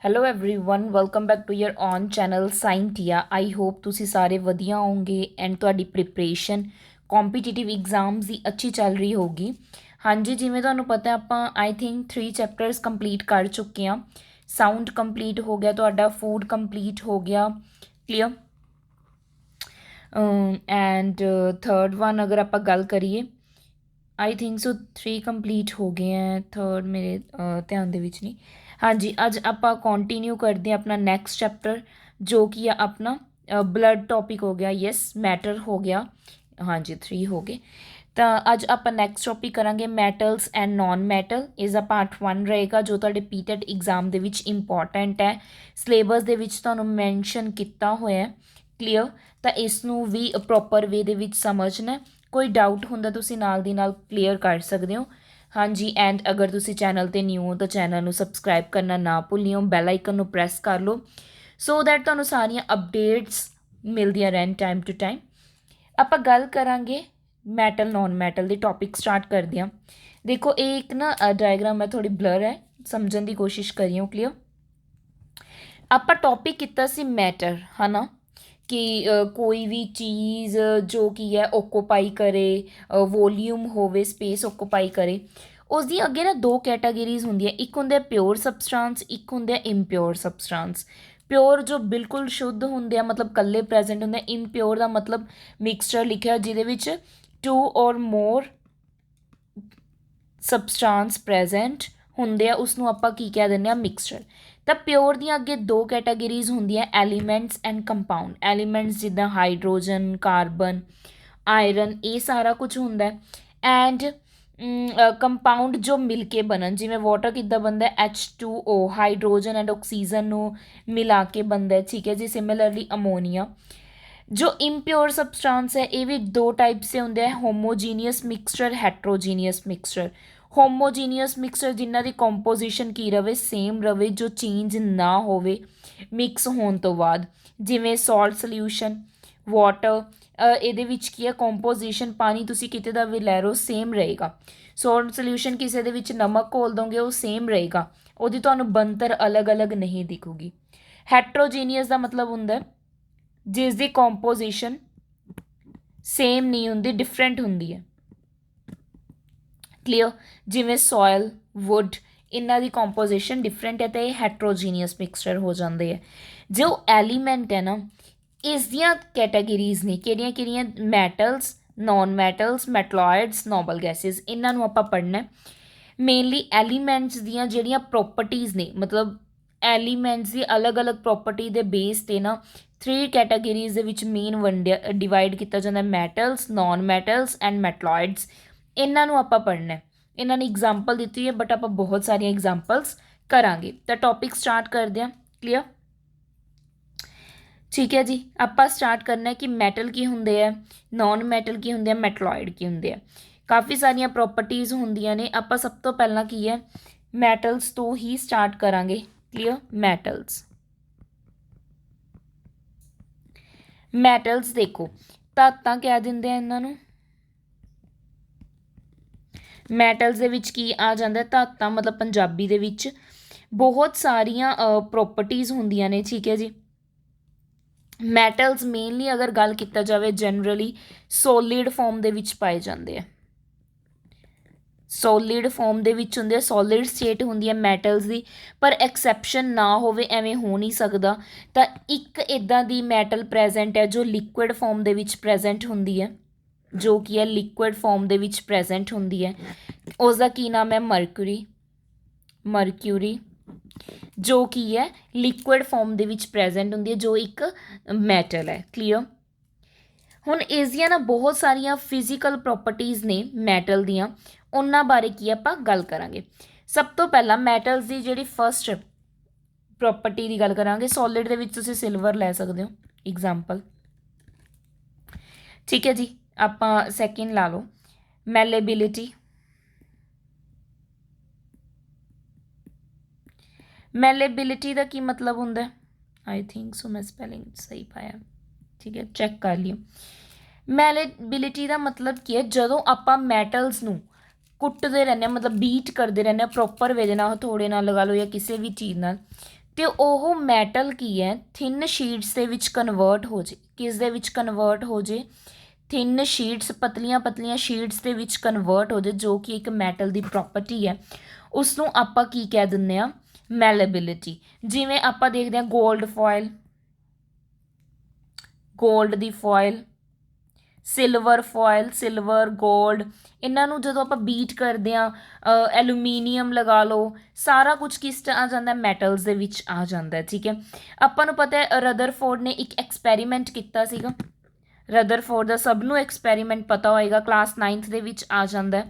Hello everyone welcome back to your own channel Scientia. I hope ਤੁਸੀਂ ਸਾਰੇ ਵਧੀਆ ਹੋਵੋਗੇ ਐਂਡ ਤੁਹਾਡੀ ਪ੍ਰਿਪਰੇਸ਼ਨ ਕੰਪੀਟੀਟਿਵ ਐਗਜ਼ਾਮਸ ਦੀ ਅੱਛੀ ਚੱਲ ਰਹੀ ਹੋਗੀ। ਹਾਂਜੀ, ਜਿਵੇਂ ਤੁਹਾਨੂੰ ਪਤਾ ਆਪਾਂ ਆਈ ਥਿੰਕ 3 ਚੈਪਟਰਸ ਕੰਪਲੀਟ ਕਰ ਚੁੱਕੇ ਹਾਂ। ਸਾਊਂਡ ਕੰਪਲੀਟ ਹੋ ਗਿਆ ਤੁਹਾਡਾ, ਫੂਡ ਕੰਪਲੀਟ ਹੋ ਗਿਆ, ਕਲੀਅਰ। ਐਂਡ ਥਰਡ ਵਨ ਅਗਰ ਆਪਾਂ ਗੱਲ ਕਰੀਏ, आई थिंक सो 3 ਕੰਪਲੀਟ ਹੋ ਗਏ ਹੈ, ਥਰਡ ਮੇਰੇ ਧਿਆਨ ਦੇ ਵਿੱਚ ਨਹੀਂ। ਹਾਂਜੀ, ਅੱਜ ਆਪਾਂ ਕੰਟੀਨਿਊ ਕਰਦੇ ਹਾਂ ਆਪਣਾ ਨੈਕਸਟ ਚੈਪਟਰ ਜੋ ਕਿ ਆ ਆਪਣਾ ਬਲੱਡ ਟੌਪਿਕ ਹੋ ਗਿਆ। ਯੈਸ, ਮੈਟਰ ਹੋ ਗਿਆ। ਹਾਂਜੀ 3 ਹੋ ਗਏ। ਤਾਂ ਅੱਜ ਆਪਾਂ ਨੈਕਸਟ ਟੌਪਿਕ ਕਰਾਂਗੇ ਮੈਟਲਸ ਐਂਡ ਨੋਨ ਮੈਟਲ। ਇਸ ਦਾ ਪਾਰਟ 1 ਰਹੇਗਾ ਜੋ ਤੁਹਾਡੇ ਪੀਟੈਟ ਐਗਜ਼ਾਮ ਦੇ ਵਿੱਚ ਇੰਪੋਰਟੈਂਟ ਹੈ। ਸਿਲੇਬਸ ਦੇ ਵਿੱਚ ਤੁਹਾਨੂੰ ਮੈਂਸ਼ਨ ਕੀਤਾ ਹੋਇਆ, ਕਲੀਅਰ। ਤਾਂ ਇਸ ਨੂੰ ਵੀ ਪ੍ਰੋਪਰ ਵੇ ਦੇ ਵਿੱਚ ਸਮਝਣਾ। ਕੋਈ ਡਾਊਟ ਹੁੰਦਾ ਤੁਸੀਂ ਨਾਲ ਦੀ ਨਾਲ ਕਲੀਅਰ ਕਰ ਸਕਦੇ ਹੋ। ਹਾਂਜੀ, ਐਂਡ ਅਗਰ ਤੁਸੀਂ ਚੈਨਲ 'ਤੇ ਨਿਊ ਹੋ ਤਾਂ ਚੈਨਲ ਨੂੰ ਸਬਸਕ੍ਰਾਈਬ ਕਰਨਾ ਨਾ ਭੁੱਲਿਓ, ਬੈਲ ਆਈਕਨ ਨੂੰ ਪ੍ਰੈਸ ਕਰ ਲਓ ਸੋ ਦੈਟ ਤੁਹਾਨੂੰ ਸਾਰੀਆਂ ਅਪਡੇਟਸ ਮਿਲਦੀਆਂ ਰਹਿਣ ਟਾਈਮ ਟੂ ਟਾਈਮ। ਆਪਾਂ ਗੱਲ ਕਰਾਂਗੇ ਮੈਟਲ ਨੋਨ ਮੈਟਲ ਦੇ ਟੌਪਿਕ ਸਟਾਰਟ ਕਰਦੇ ਹਾਂ। ਦੇਖੋ, ਇਹ ਇੱਕ ਨਾ ਡਾਇਗਰਾਮ ਹੈ, ਥੋੜੀ ਬਲਰ ਹੈ, ਸਮਝਣ ਦੀ ਕੋਸ਼ਿਸ਼ ਕਰਿਓ, ਕਲੀਅਰ। ਆਪਾਂ ਟੌਪਿਕ ਕੀਤਾ ਸੀ ਮੈਟਰ, ਹੈ ਨਾ, ਕਿ ਕੋਈ ਵੀ ਚੀਜ਼ ਜੋ ਕੀ ਹੈ ਓਕੂਪਾਈ ਕਰੇ, ਵੋਲੀਊਮ ਹੋਵੇ, ਸਪੇਸ ਓਕੂਪਾਈ ਕਰੇ। ਉਸ ਦੀ ਅੱਗੇ ਨਾ 2 ਕੈਟਾਗਰੀਜ਼ ਹੁੰਦੀਆਂ, ਇੱਕ ਹੁੰਦੇ ਪਿਓਰ ਸਬਸਟਾਂਸ, ਇੱਕ ਹੁੰਦੇ ਇੰਪਿਓਰ ਸਬਸਟਾਂਸ। ਪਿਓਰ ਜੋ ਬਿਲਕੁਲ ਸ਼ੁੱਧ ਹੁੰਦੇ ਆ, ਮਤਲਬ ਇਕੱਲੇ ਪ੍ਰੈਜ਼ੈਂਟ ਹੁੰਦੇ। ਇੰਪਿਓਰ ਦਾ ਮਤਲਬ ਮਿਕਸਚਰ ਲਿਖਿਆ ਜਿਹਦੇ ਵਿੱਚ 2 ਔਰ ਮੋਰ ਸਬਸਟਾਂਸ ਪ੍ਰੈਜ਼ੈਂਟ ਹੁੰਦੇ ਆ, ਉਸਨੂੰ ਆਪਾਂ ਕੀ ਕਹਿ ਦਿੰਦੇ ਹਾਂ, ਮਿਕਸਚਰ। ਤਾਂ ਪਿਓਰ ਦੀਆਂ ਅੱਗੇ 2 ਕੈਟਾਗਰੀਜ਼ ਹੁੰਦੀਆਂ, ਐਲੀਮੈਂਟਸ ਐਂਡ ਕੰਪਾਊਂਡ। ਐਲੀਮੈਂਟਸ ਜਿੱਦਾਂ ਹਾਈਡਰੋਜਨ, ਕਾਰਬਨ, ਆਇਰਨ, ਇਹ ਸਾਰਾ ਕੁਝ ਹੁੰਦਾ। ਐਂਡ ਕੰਪਾਊਂਡ ਜੋ ਮਿਲ ਕੇ ਬਣਨ, ਜਿਵੇਂ ਵਾਟਰ ਕਿੱਦਾਂ ਬਣਦਾ, H2O, ਹਾਈਡਰੋਜਨ ਐਂਡ ਆਕਸੀਜਨ ਨੂੰ ਮਿਲਾ ਕੇ ਬਣਦਾ, ਠੀਕ ਹੈ ਜੀ। Similarly ammonia. ਜੋ ਇੰਪਿਓਰ ਸਬਸਟਾਂਸ ਹੈ ਇਹ ਵੀ 2 ਟਾਈਪ ਸੇ ਹੁੰਦੇ ਹੈ, ਹੋਮੋਜੀਨੀਅਸ ਮਿਕਸਚਰ, ਹੈਟਰੋਜੀਨੀਅਸ ਮਿਕਸਚਰ। ਹੋਮੋਜੀਨੀਅਸ ਮਿਕਸਚਰ ਜਿਨ੍ਹਾਂ ਦੀ ਕੰਪੋਜੀਸ਼ਨ ਕੀ ਰਵੇ, ਸੇਮ ਰਵੇ, ਜੋ ਚੇਂਜ ਨਾ ਹੋਵੇ ਮਿਕਸ ਹੋਣ ਤੋਂ ਬਾਅਦ, ਜਿਵੇਂ ਸਾਲਟ ਸੋਲਿਊਸ਼ਨ, ਵਾਟਰ। ਇਹਦੇ ਵਿੱਚ ਕੀ ਹੈ, ਕੰਪੋਜੀਸ਼ਨ ਪਾਣੀ ਤੁਸੀਂ ਕਿਤੇ ਦਾ ਵੀ ਲੈ ਰਹੋ ਸੇਮ ਰਹੇਗਾ। ਸਾਲਟ ਸੋਲਿਊਸ਼ਨ ਕਿਸੇ ਦੇ ਵਿੱਚ ਨਮਕ ਘੋਲ ਦੋਗੇ ਉਹ ਸੇਮ ਰਹੇਗਾ, ਉਹਦੀ ਤੁਹਾਨੂੰ ਬਣਤਰ ਅਲੱਗ-ਅਲੱਗ ਨਹੀਂ ਦਿਖੂਗੀ। ਹੈਟਰੋਜੀਨੀਅਸ ਦਾ ਮਤਲਬ ਹੁੰਦਾ ਜਿਸ ਦੀ ਕੰਪੋਜੀਸ਼ਨ ਸੇਮ ਨਹੀਂ ਹੁੰਦੀ, ਡਿਫਰੈਂਟ ਹੁੰਦੀ ਹੈ, ਕਲੀਅਰ। ਜਿਵੇਂ ਸੋਇਲ, ਵੁੱਡ, ਇਹਨਾਂ ਦੀ ਕੰਪੋਜੀਸ਼ਨ ਡਿਫਰੈਂਟ ਹੈ ਅਤੇ ਇਹ ਹੈਟਰੋਜੀਨੀਅਸ ਮਿਕਸਚਰ ਹੋ ਜਾਂਦੇ ਹੈ। ਜੋ ਐਲੀਮੈਂਟ ਹੈ ਨਾ, ਇਸ ਦੀਆਂ ਕੈਟਾਗਰੀਜ਼ ਨੇ ਕਿਹੜੀਆਂ ਕਿਹੜੀਆਂ, metals, non metals, metalloids, noble gases. ਇਹਨਾਂ ਨੂੰ ਆਪਾਂ ਪੜ੍ਹਨਾ। ਮੇਨਲੀ ਐਲੀਮੈਂਟਸ ਦੀਆਂ ਜਿਹੜੀਆਂ ਪ੍ਰੋਪਰਟੀਜ਼ ਨੇ, ਮਤਲਬ ਐਲੀਮੈਂਟਸ ਦੀ ਅਲੱਗ-ਅਲੱਗ ਪ੍ਰੋਪਰਟੀ ਦੇ ਬੇਸ 'ਤੇ ਨਾ 3 ਕੈਟਾਗਰੀਜ਼ ਦੇ ਵਿੱਚ ਮੇਨ ਡਿਵਾਈਡ ਕੀਤਾ ਜਾਂਦਾ, ਮੈਟਲਸ, ਨੋਨ ਮੈਟਲਸ ਐਂਡ ਮੈਟਲੋਇਡਸ। ਇਹਨਾਂ ਨੂੰ ਆਪਾਂ ਪੜ੍ਹਨਾ। ਇਹਨਾਂ ਨੇ ਐਗਜ਼ਾਮਪਲ ਦਿੱਤੀ ਹੈ ਬਟ ਆਪਾਂ ਬਹੁਤ ਸਾਰੀਆਂ ਐਗਜ਼ਾਮਪਲਸ ਕਰਾਂਗੇ। ਤਾਂ ਟੌਪਿਕ ਸਟਾਰਟ ਕਰਦੇ ਹਾਂ, ਕਲੀਅਰ, ਠੀਕ ਹੈ ਜੀ। ਆਪਾਂ ਸਟਾਰਟ ਕਰਨਾ ਕਿ ਮੈਟਲ ਕੀ ਹੁੰਦੇ ਆ, ਨੋਨ ਮੈਟਲ ਕੀ ਹੁੰਦੇ ਆ, ਮੈਟਲੋਇਡ ਕੀ ਹੁੰਦੇ ਆ। ਕਾਫੀ ਸਾਰੀਆਂ ਪ੍ਰੋਪਰਟੀਜ਼ ਹੁੰਦੀਆਂ ਨੇ। ਆਪਾਂ ਸਭ ਤੋਂ ਪਹਿਲਾਂ ਕੀ ਹੈ, ਮੈਟਲਸ ਤੋਂ ਹੀ ਸਟਾਰਟ ਕਰਾਂਗੇ, ਕਲੀਅਰ। ਮੈਟਲਸ, ਮੈਟਲਸ ਦੇਖੋ, ਧਾਤਾਂ ਕਹਿ ਦਿੰਦੇ ਆ ਇਹਨਾਂ ਨੂੰ। ਮੈਟਲਸ ਦੇ ਵਿੱਚ ਕੀ ਆ ਜਾਂਦਾ, ਧਾਤਾਂ, ਮਤਲਬ ਪੰਜਾਬੀ ਦੇ ਵਿੱਚ ਬਹੁਤ ਸਾਰੀਆਂ ਪ੍ਰੋਪਰਟੀਜ਼ ਹੁੰਦੀਆਂ ਨੇ, ਠੀਕ ਹੈ ਜੀ। ਮੈਟਲਸ ਮੇਨਲੀ ਅਗਰ ਗੱਲ ਕੀਤਾ ਜਾਵੇ ਜਨਰਲੀ ਸੋਲਿਡ ਫਾਰਮ ਦੇ ਵਿੱਚ ਪਾਏ ਜਾਂਦੇ ਆ, ਸੋਲਿਡ ਫਾਰਮ ਦੇ ਵਿੱਚ ਹੁੰਦੇ ਆ, ਸੋਲਿਡ ਸਟੇਟ ਹੁੰਦੀ ਹੈ ਮੈਟਲਸ ਦੀ। ਪਰ ਐਕਸੈਪਸ਼ਨ ਨਾ ਹੋਵੇ, ਐਵੇਂ ਹੋ ਨਹੀਂ ਸਕਦਾ। ਤਾਂ ਇੱਕ ਇੱਦਾਂ ਦੀ ਮੈਟਲ ਪ੍ਰੈਜ਼ੈਂਟ ਹੈ ਜੋ ਲਿਕੁਇਡ ਫਾਰਮ ਦੇ ਵਿੱਚ ਪ੍ਰੈਜ਼ੈਂਟ ਹੁੰਦੀ ਹੈ, ਜੋ ਕੀ ਹੈ ਲਿਕੁਇਡ ਫਾਰਮ ਦੇ ਵਿੱਚ ਪ੍ਰੈਜ਼ੈਂਟ ਹੁੰਦੀ ਹੈ। ਉਸ ਦਾ ਕੀ ਨਾਮ ਹੈ, ਮਰਕੂਰੀ। ਮਰਕਿਊਰੀ ਜੋ ਕੀ ਹੈ ਲਿਕੁਇਡ ਫਾਰਮ ਦੇ ਵਿੱਚ ਪ੍ਰੈਜ਼ੈਂਟ ਹੁੰਦੀ ਹੈ, ਜੋ ਇੱਕ ਮੈਟਲ ਹੈ, ਕਲੀਅਰ। ਹੁਣ ਇਸ ਦੀਆਂ ਨਾ ਬਹੁਤ ਸਾਰੀਆਂ ਫਿਜ਼ੀਕਲ ਪ੍ਰੋਪਰਟੀਜ਼ ਨੇ ਮੈਟਲ ਦੀਆਂ, ਉਹਨਾਂ ਬਾਰੇ ਕੀ ਆਪਾਂ ਗੱਲ ਕਰਾਂਗੇ। ਸਭ ਤੋਂ ਪਹਿਲਾਂ ਮੈਟਲਸ ਦੀ ਜਿਹੜੀ ਫਸਟ ਪ੍ਰੋਪਰਟੀ ਦੀ ਗੱਲ ਕਰਾਂਗੇ, ਸੋਲਿਡ ਦੇ ਵਿੱਚ ਤੁਸੀਂ ਸਿਲਵਰ ਲੈ ਸਕਦੇ ਹੋ ਐਗਜ਼ਾਮਪਲ, ਠੀਕ ਹੈ ਜੀ। ਆਪਾਂ ਸੈਕਿੰਡ ਲਾ ਲਓ, ਮੈਲੇਬਿਲਿਟੀ। ਮੈਲੇਬਿਲਿਟੀ ਦਾ ਕੀ ਮਤਲਬ ਹੁੰਦਾ, ਆਈ ਥਿੰਕ ਸੋ ਮੈਂ ਸਪੈਲਿੰਗ ਸਹੀ ਪਾਇਆ, ਠੀਕ ਹੈ, ਚੈੱਕ ਕਰ ਲਿਓ। ਮੈਲੇਬਿਲਿਟੀ ਦਾ ਮਤਲਬ ਕੀ ਹੈ, ਜਦੋਂ ਆਪਾਂ ਮੈਟਲਸ ਨੂੰ ਕੁੱਟਦੇ ਰਹਿੰਦੇ ਹਾਂ, ਮਤਲਬ ਬੀਟ ਕਰਦੇ ਰਹਿੰਦੇ ਹਾਂ ਪ੍ਰੋਪਰ ਵੇ ਦੇ ਨਾਲ, ਹਥੌੜੇ ਨਾਲ ਲਗਾ ਲਓ ਜਾਂ ਕਿਸੇ ਵੀ ਚੀਜ਼ ਨਾਲ, ਤੇ ਉਹ ਮੈਟਲ ਕੀ ਹੈ ਥਿਨ ਸ਼ੀਟਸ ਦੇ ਵਿੱਚ ਕਨਵਰਟ ਹੋ ਜੇ। ਕਿਸ ਦੇ ਵਿੱਚ ਕਨਵਰਟ ਹੋ ਜੇ? ਥਿਨ ਸ਼ੀਟਸ, ਪਤਲੀਆਂ ਪਤਲੀਆਂ ਸ਼ੀਟਸ ਦੇ ਵਿੱਚ ਕਨਵਰਟ ਹੋ ਜੇ, ਜੋ ਕਿ ਇੱਕ ਮੈਟਲ ਦੀ ਪ੍ਰੋਪਰਟੀ ਹੈ। ਉਸ ਨੂੰ ਆਪਾਂ ਕੀ ਕਹਿ ਦਿੰਦੇ ਆ? ਮੈਲੇਬਿਲਿਟੀ। ਜਿਵੇਂ ਆਪਾਂ ਦੇਖਦੇ ਹਾਂ ਗੋਲਡ ਫੋਇਲ, ਗੋਲਡ ਦੀ foil, silver foil, silver, gold, ਇਹਨਾਂ ਨੂੰ ਜਦੋਂ ਆਪਾਂ ਬੀਟ ਕਰਦੇ ਹਾਂ, ਐਲੂਮੀਨੀਅਮ ਲਗਾ ਲਓ, ਸਾਰਾ ਕੁਝ ਕਿਸ 'ਚ ਆ ਜਾਂਦਾ? ਮੈਟਲਸ ਦੇ ਵਿੱਚ ਆ ਜਾਂਦਾ। ਠੀਕ ਹੈ, ਆਪਾਂ ਨੂੰ ਪਤਾ ਹੈ ਰਦਰਫੋਰਡ ਨੇ ਇੱਕ ਐਕਸਪੈਰੀਮੈਂਟ ਕੀਤਾ ਸੀਗਾ। ਰਦਰਫੋਰਡ ਦਾ ਸਭ ਨੂੰ ਐਕਸਪੈਰੀਮੈਂਟ ਪਤਾ ਹੋਏਗਾ, ਕਲਾਸ 9th ਦੇ ਵਿੱਚ ਆ ਜਾਂਦਾ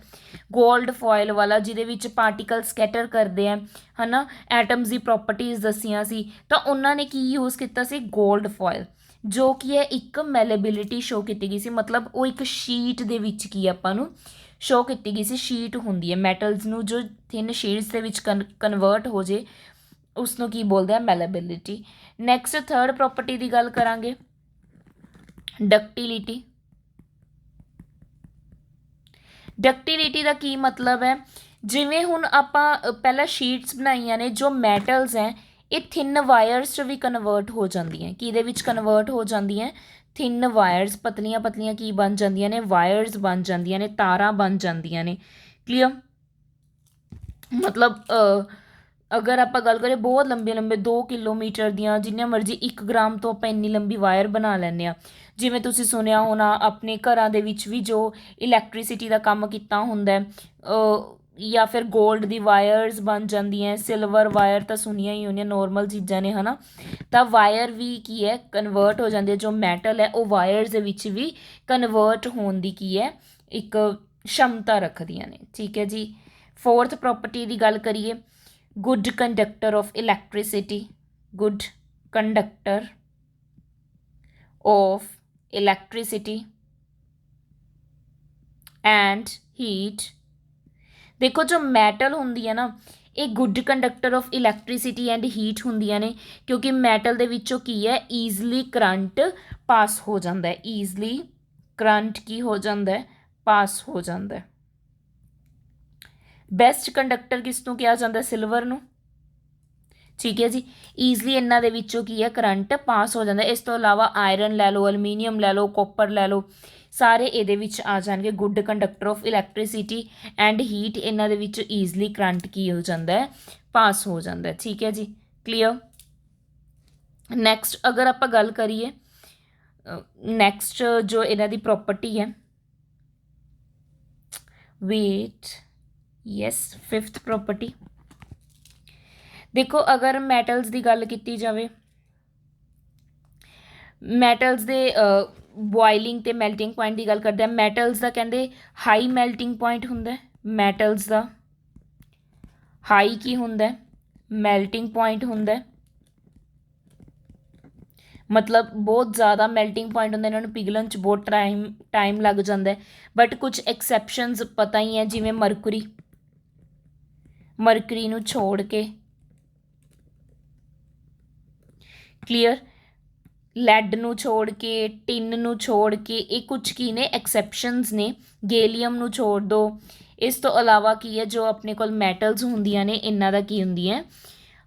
ਗੋਲਡ ਫੋਇਲ ਵਾਲਾ, ਜਿਹਦੇ ਵਿੱਚ ਪਾਰਟੀਕਲ ਸਕੈਟਰ ਕਰਦੇ ਆ, ਹੈ ਨਾ, ਐਟਮਸ ਦੀ ਪ੍ਰੋਪਰਟੀਜ਼ ਦੱਸੀਆਂ ਸੀ। ਤਾਂ ਉਹਨਾਂ ਨੇ ਕੀ ਯੂਜ਼ ਕੀਤਾ ਸੀ? ਗੋਲਡ ਫੋਇਲ, ਜੋ ਕਿ ਹੈ ਇੱਕ ਮੈਲੇਬਿਲਿਟੀ ਸ਼ੋ ਕੀਤੀ ਗਈ ਸੀ। ਮਤਲਬ ਉਹ ਇੱਕ ਸ਼ੀਟ ਦੇ ਵਿੱਚ ਕੀ ਆਪਾਂ ਨੂੰ ਸ਼ੋ ਕੀਤੀ ਗਈ ਸੀ। ਸ਼ੀਟ ਹੁੰਦੀ ਹੈ ਮੈਟਲਸ ਨੂੰ ਜੋ ਥਿਨ ਸ਼ੀਟਸ ਦੇ ਵਿੱਚ ਕਨਵਰਟ ਹੋ ਜੇ, ਉਸ ਨੂੰ ਕੀ ਬੋਲਦੇ ਆ? ਮੈਲੇਬਿਲਿਟੀ। ਨੈਕਸਟ ਥਰਡ ਪ੍ਰੋਪਰਟੀ ਦੀ ਗੱਲ ਕਰਾਂਗੇ, ਡਕਟਿਲਿਟੀ। ਡਕਟਿਲਿਟੀ ਦਾ ਕੀ ਮਤਲਬ ਹੈ? ਜਿਵੇਂ ਹੁਣ ਆਪਾਂ ਪਹਿਲਾਂ ਸ਼ੀਟਸ ਬਣਾਈਆਂ ਨੇ, ਜੋ ਮੈਟਲਸ ਹੈ ਇਹ ਥਿਨ ਵਾਇਰਸ 'ਚ ਵੀ ਕਨਵਰਟ ਹੋ ਜਾਂਦੀਆਂ। ਕਿਹਦੇ ਵਿੱਚ ਕਨਵਰਟ ਹੋ ਜਾਂਦੀਆਂ? ਥਿਨ ਵਾਇਰਸ, ਪਤਲੀਆਂ ਪਤਲੀਆਂ ਕੀ ਬਣ ਜਾਂਦੀਆਂ ਨੇ? ਵਾਇਰਸ ਬਣ ਜਾਂਦੀਆਂ ਨੇ, ਤਾਰਾਂ ਬਣ ਜਾਂਦੀਆਂ ਨੇ। ਕਲੀਅਰ? ਮਤਲਬ ਅਗਰ ਆਪਾਂ ਗੱਲ ਕਰੀਏ ਬਹੁਤ ਲੰਬੇ ਲੰਬੇ 2 ਕਿਲੋਮੀਟਰ ਦੀਆਂ, ਜਿੰਨੀਆਂ ਮਰਜ਼ੀ 1 ਗ੍ਰਾਮ ਤੋਂ ਆਪਾਂ ਇੰਨੀ ਲੰਬੀ ਵਾਇਰ ਬਣਾ ਲੈਂਦੇ ਹਾਂ। ਜਿਵੇਂ ਤੁਸੀਂ ਸੁਣਿਆ ਹੋਣਾ ਆਪਣੇ ਘਰਾਂ ਦੇ ਵਿੱਚ ਵੀ ਜੋ ਇਲੈਕਟ੍ਰੀਸਿਟੀ ਦਾ ਕੰਮ ਕੀਤਾ ਹੁੰਦਾ, ਜਾਂ ਫਿਰ ਗੋਲਡ ਦੀ ਵਾਇਰਸ ਬਣ ਜਾਂਦੀਆਂ, ਸਿਲਵਰ ਵਾਇਰ ਤਾਂ ਸੁਣੀਆਂ ਹੀ ਹੋਣੀਆਂ, ਨੋਰਮਲ ਚੀਜ਼ਾਂ ਨੇ, ਹੈ ਨਾ। ਤਾਂ ਵਾਇਰ ਵੀ ਕੀ ਹੈ? ਕਨਵਰਟ ਹੋ ਜਾਂਦੀ ਹੈ। ਜੋ ਮੈਟਲ ਹੈ ਉਹ ਵਾਇਰਸ ਦੇ ਵਿੱਚ ਵੀ ਕਨਵਰਟ ਹੋਣ ਦੀ ਕੀ ਹੈ? ਇੱਕ ਸ਼ਮਤਾ ਰੱਖਦੀਆਂ ਨੇ। ਠੀਕ ਹੈ ਜੀ। ਫੋਰਥ ਪ੍ਰੋਪਰਟੀ ਦੀ ਗੱਲ ਕਰੀਏ, good conductor of electricity, good conductor of electricity and heat। ਦੇਖੋ ਜੋ ਮੈਟਲ ਹੁੰਦੀ ਹੈ ਨਾ, ਇਹ good conductor of electricity and heat ਹੁੰਦੀਆਂ ਨੇ, ਕਿਉਂਕਿ ਮੈਟਲ ਦੇ ਵਿੱਚੋਂ ਕੀ ਹੈ? ਈਜ਼ਲੀ ਕਰੰਟ ਪਾਸ ਹੋ ਜਾਂਦਾ ਹੈ। ਈਜ਼ਲੀ ਕਰੰਟ ਕੀ ਹੋ ਜਾਂਦਾ ਹੈ? ਪਾਸ ਹੋ ਜਾਂਦਾ ਹੈ। ਬੈਸਟ ਕੰਡਕਟਰ ਕਿਸ ਨੂੰ ਕਿਹਾ ਜਾਂਦਾ? ਸਿਲਵਰ ਨੂੰ। ਠੀਕ ਹੈ ਜੀ। ਈਜ਼ਲੀ ਇਹਨਾਂ ਦੇ ਵਿੱਚੋਂ ਕੀ ਹੈ? ਕਰੰਟ ਪਾਸ ਹੋ ਜਾਂਦਾ। ਇਸ ਤੋਂ ਇਲਾਵਾ ਆਇਰਨ ਲੈ ਲਓ, ਐਲੂਮੀਨੀਅਮ ਲੈ ਲਓ, ਕੋਪਰ ਲੈ ਲਓ, ਸਾਰੇ ਇਹਦੇ ਵਿੱਚ ਆ ਜਾਣਗੇ good conductor of electricity and heat. ਇਹਨਾਂ ਦੇ ਵਿੱਚ ਈਜ਼ਲੀ ਕਰੰਟ ਕੀ ਹੋ ਜਾਂਦਾ ਹੈ? ਪਾਸ ਹੋ ਜਾਂਦਾ। ਠੀਕ ਹੈ ਜੀ। ਕਲੀਅਰ? ਨੈਕਸਟ ਅਗਰ ਆਪਾਂ ਗੱਲ ਕਰੀਏ, ਨੈਕਸਟ ਜੋ ਇਹਨਾਂ ਦੀ ਪ੍ਰੋਪਰਟੀ ਹੈ, ਵੇਟ, ਯੈਸ, 5th ਪ੍ਰੋਪਰਟੀ। ਦੇਖੋ ਅਗਰ ਮੈਟਲਸ ਦੀ ਗੱਲ ਕੀਤੀ ਜਾਵੇ, ਮੈਟਲਸ ਦੇ ਬੋਇਲਿੰਗ ਅਤੇ ਮੈਲਟਿੰਗ ਪੁਆਇੰਟ ਦੀ ਗੱਲ ਕਰਦੇ ਹਾਂ। ਮੈਟਲਸ ਦਾ ਕਹਿੰਦੇ ਹਾਈ ਮੈਲਟਿੰਗ ਪੁਆਇੰਟ ਹੁੰਦਾ। ਮੈਟਲਸ ਦਾ ਹਾਈ ਕੀ ਹੁੰਦਾ? ਮੈਲਟਿੰਗ ਪੁਆਇੰਟ ਹੁੰਦਾ। ਮਤਲਬ ਬਹੁਤ ਜ਼ਿਆਦਾ ਮੈਲਟਿੰਗ ਪੁਆਇੰਟ ਹੁੰਦਾ, ਇਹਨਾਂ ਨੂੰ ਪਿਘਲਣ 'ਚ ਬਹੁਤ ਟਾਈਮ ਲੱਗ ਜਾਂਦਾ। ਬਟ ਕੁਝ ਐਕਸੈਪਸ਼ਨਸ ਪਤਾ ਹੀ ਹੈ, ਜਿਵੇਂ ਮਰਕਰੀ ਨੂੰ ਛੋੜ ਕੇ, ਕਲੀਅਰ, ਲੈਡ ਨੂੰ ਛੋੜ ਕੇ, ਟਿਨ ਨੂੰ ਛੋੜ ਕੇ, ਇਹ ਕੁਝ ਕੀ ਨੇ? ਐਕਸੈਪਸ਼ਨਸ ਨੇ। ਗੇਲੀਅਮ ਨੂੰ ਛੋੜ ਦਿਓ। ਇਸ ਤੋਂ ਇਲਾਵਾ ਕੀ ਹੈ? ਜੋ ਆਪਣੇ ਕੋਲ ਮੈਟਲਸ ਹੁੰਦੀਆਂ ਨੇ, ਇਹਨਾਂ ਦਾ ਕੀ ਹੁੰਦੀ ਹੈ?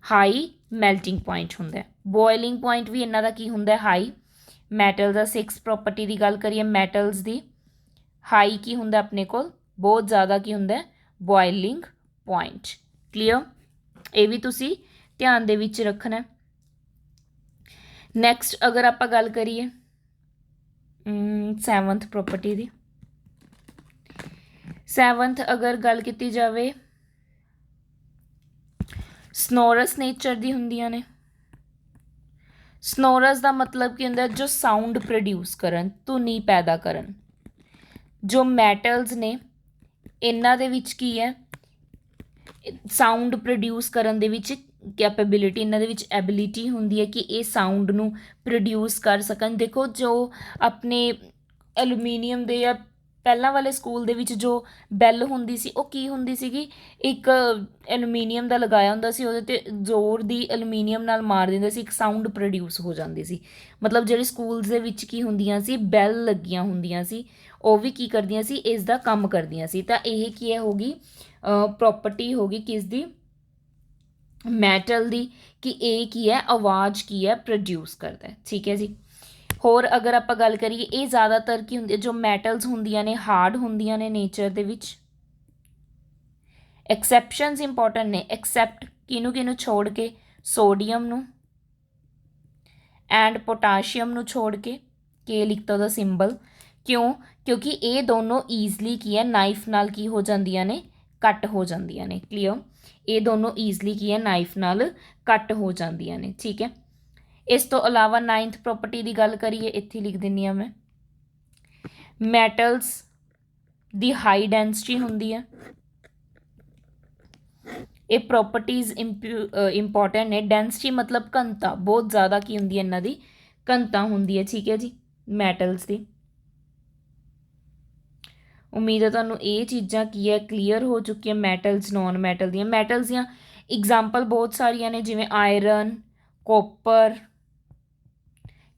ਹਾਈ ਮੈਲਟਿੰਗ ਪੁਆਇੰਟ ਹੁੰਦਾ। ਬੋਇਲਿੰਗ ਪੁਆਇੰਟ ਵੀ ਇਹਨਾਂ ਦਾ ਕੀ ਹੁੰਦਾ? ਹਾਈ। ਮੈਟਲ ਦਾ 6 ਪ੍ਰੋਪਰਟੀ ਦੀ ਗੱਲ ਕਰੀਏ, ਮੈਟਲਸ ਦੀ ਹਾਈ ਕੀ ਹੁੰਦਾ ਆਪਣੇ ਕੋਲ? ਬਹੁਤ ਜ਼ਿਆਦਾ ਕੀ ਹੁੰਦਾ? Boiling point. ਕਲੀਅਰ? ਇਹ ਵੀ ਤੁਸੀਂ ਧਿਆਨ ਦੇ ਵਿੱਚ ਰੱਖਣਾ। ਨੈਕਸਟ ਅਗਰ ਆਪਾਂ ਗੱਲ ਕਰੀਏ 7th ਪ੍ਰੋਪਰਟੀ ਦੀ, 7th ਅਗਰ ਗੱਲ ਕੀਤੀ ਜਾਵੇ, ਸਨੋਰਸ ਨੇਚਰ ਦੀ ਹੁੰਦੀਆਂ ਨੇ। ਸਨੋਰਸ ਦਾ ਮਤਲਬ ਕੀ ਹੁੰਦਾ? ਜੋ ਸਾਊਂਡ ਪ੍ਰੋਡਿਊਸ ਕਰਨ, ਧੁਨੀ ਪੈਦਾ ਕਰਨ। ਜੋ ਮੈਟਲਸ ਨੇ ਇਹਨਾਂ ਦੇ ਵਿੱਚ ਕੀ ਹੈ? ਸਾਊਂਡ ਪ੍ਰੋਡਿਊਸ ਕਰਨ ਦੇ ਵਿੱਚ ਕੈਪੇਬਿਲਿਟੀ, ਇਹਨਾਂ ਦੇ ਵਿੱਚ ਐਬਿਲਿਟੀ ਹੁੰਦੀ ਹੈ ਕਿ ਇਹ ਸਾਊਂਡ ਨੂੰ ਪ੍ਰੋਡਿਊਸ ਕਰ ਸਕਣ। ਦੇਖੋ ਜੋ ਆਪਣੇ ਐਲੂਮੀਨੀਅਮ ਦੇ ਜਾਂ ਪਹਿਲਾਂ ਵਾਲੇ ਸਕੂਲ ਦੇ ਵਿੱਚ ਜੋ ਬੈਲ ਹੁੰਦੀ ਸੀ, ਉਹ ਕੀ ਹੁੰਦੀ ਸੀਗੀ? ਇੱਕ ਐਲੂਮੀਨੀਅਮ ਦਾ ਲਗਾਇਆ ਹੁੰਦਾ ਸੀ, ਉਹਦੇ 'ਤੇ ਜ਼ੋਰ ਦੀ ਐਲੂਮੀਨੀਅਮ ਨਾਲ ਮਾਰ ਦਿੰਦੇ ਸੀ, ਇੱਕ ਸਾਊਂਡ ਪ੍ਰੋਡਿਊਸ ਹੋ ਜਾਂਦੀ ਸੀ। ਮਤਲਬ ਜਿਹੜੇ ਸਕੂਲਸ ਦੇ ਵਿੱਚ ਕੀ ਹੁੰਦੀਆਂ ਸੀ? ਬੈਲ ਲੱਗੀਆਂ ਹੁੰਦੀਆਂ ਸੀ, ਉਹ ਵੀ ਕੀ ਕਰਦੀਆਂ ਸੀ? ਇਸ ਦਾ ਕੰਮ ਕਰਦੀਆਂ ਸੀ। ਤਾਂ ਇਹ ਕੀ ਹੈ? ਹੋਗੀ ਪ੍ਰੋਪਰਟੀ ਹੋਗੀ ਕਿਸ ਦੀ? ਮੈਟਲ ਦੀ ਕਿ ਇਹ ਕੀ ਹੈ, ਆਵਾਜ਼ ਕੀ ਹੈ ਪ੍ਰੋਡਿਊਸ ਕਰਦਾ ਹੈ। ਠੀਕ ਹੈ ਜੀ। ਹੋਰ ਅਗਰ ਆਪਾਂ ਗੱਲ ਕਰੀਏ, ਇਹ ਜ਼ਿਆਦਾਤਰ ਕੀ ਹੁੰਦੀ ਹੈ, ਜੋ ਮੈਟਲਸ ਹੁੰਦੀਆਂ ਨੇ ਹਾਰਡ ਹੁੰਦੀਆਂ ਨੇ ਨੇਚਰ ਦੇ ਵਿੱਚ। ਐਕਸੈਪਸ਼ਨਸ ਇੰਪੋਰਟੈਂਟ ਨੇ, ਐਕਸੈਪਟ ਕਿਹਨੂੰ ਕਿਹਨੂੰ ਛੋੜ ਕੇ, ਸੋਡੀਅਮ ਨੂੰ ਐਂਡ ਪੋਟਾਸ਼ੀਅਮ ਨੂੰ ਛੋੜ ਕੇ, ਕੇ ਲਿਖਤਾ ਉਹਦਾ ਸਿੰਬਲ। ਕਿਉਂ? ਕਿਉਂਕਿ ਇਹ ਦੋਨੋਂ ਈਜ਼ਲੀ ਕੀ ਹੈ, ਨਾਈਫ ਨਾਲ ਕੀ ਹੋ ਜਾਂਦੀਆਂ ਨੇ, ਕੱਟ ਹੋ ਜਾਂਦੀਆਂ ਨੇ। ਕਲੀਅਰ? ਇਹ ਦੋਨੋਂ ਈਜ਼ਲੀ ਕੀ ਹੈ, ਨਾਈਫ ਨਾਲ ਕੱਟ ਹੋ ਜਾਂਦੀਆਂ ਨੇ। ਠੀਕ ਹੈ। ਇਸ ਤੋਂ ਇਲਾਵਾ 9th ਪ੍ਰੋਪਰਟੀ ਦੀ ਗੱਲ ਕਰੀਏ, ਇੱਥੇ ਲਿਖ ਦਿੰਦੀ ਹਾਂ ਮੈਂ, ਮੈਟਲਸ ਦੀ ਹਾਈ ਡੈਂਸਿਟੀ ਹੁੰਦੀ ਹੈ। ਇਹ ਪ੍ਰੋਪਰਟੀਜ਼ ਇੰਪੋਰਟੈਂਟ ਨੇ। ਡੈਂਸਿਟੀ ਮਤਲਬ ਘਣਤਾ, ਬਹੁਤ ਜ਼ਿਆਦਾ ਕੀ ਹੁੰਦੀ ਹੈ, ਇਹਨਾਂ ਦੀ ਘਣਤਾ ਹੁੰਦੀ ਹੈ। ਠੀਕ ਹੈ ਜੀ, ਮੈਟਲਸ ਦੀ। ਉਮੀਦ ਹੈ ਤੁਹਾਨੂੰ ਇਹ ਚੀਜ਼ਾਂ ਕੀ ਹੈ, ਕਲੀਅਰ ਹੋ ਚੁੱਕੀਆਂ ਮੈਟਲਸ ਨੋਨ ਮੈਟਲ ਦੀਆਂ। ਮੈਟਲਸ ਦੀਆਂ ਐਗਜ਼ਾਮਪਲ ਬਹੁਤ ਸਾਰੀਆਂ ਨੇ, ਜਿਵੇਂ iron, copper,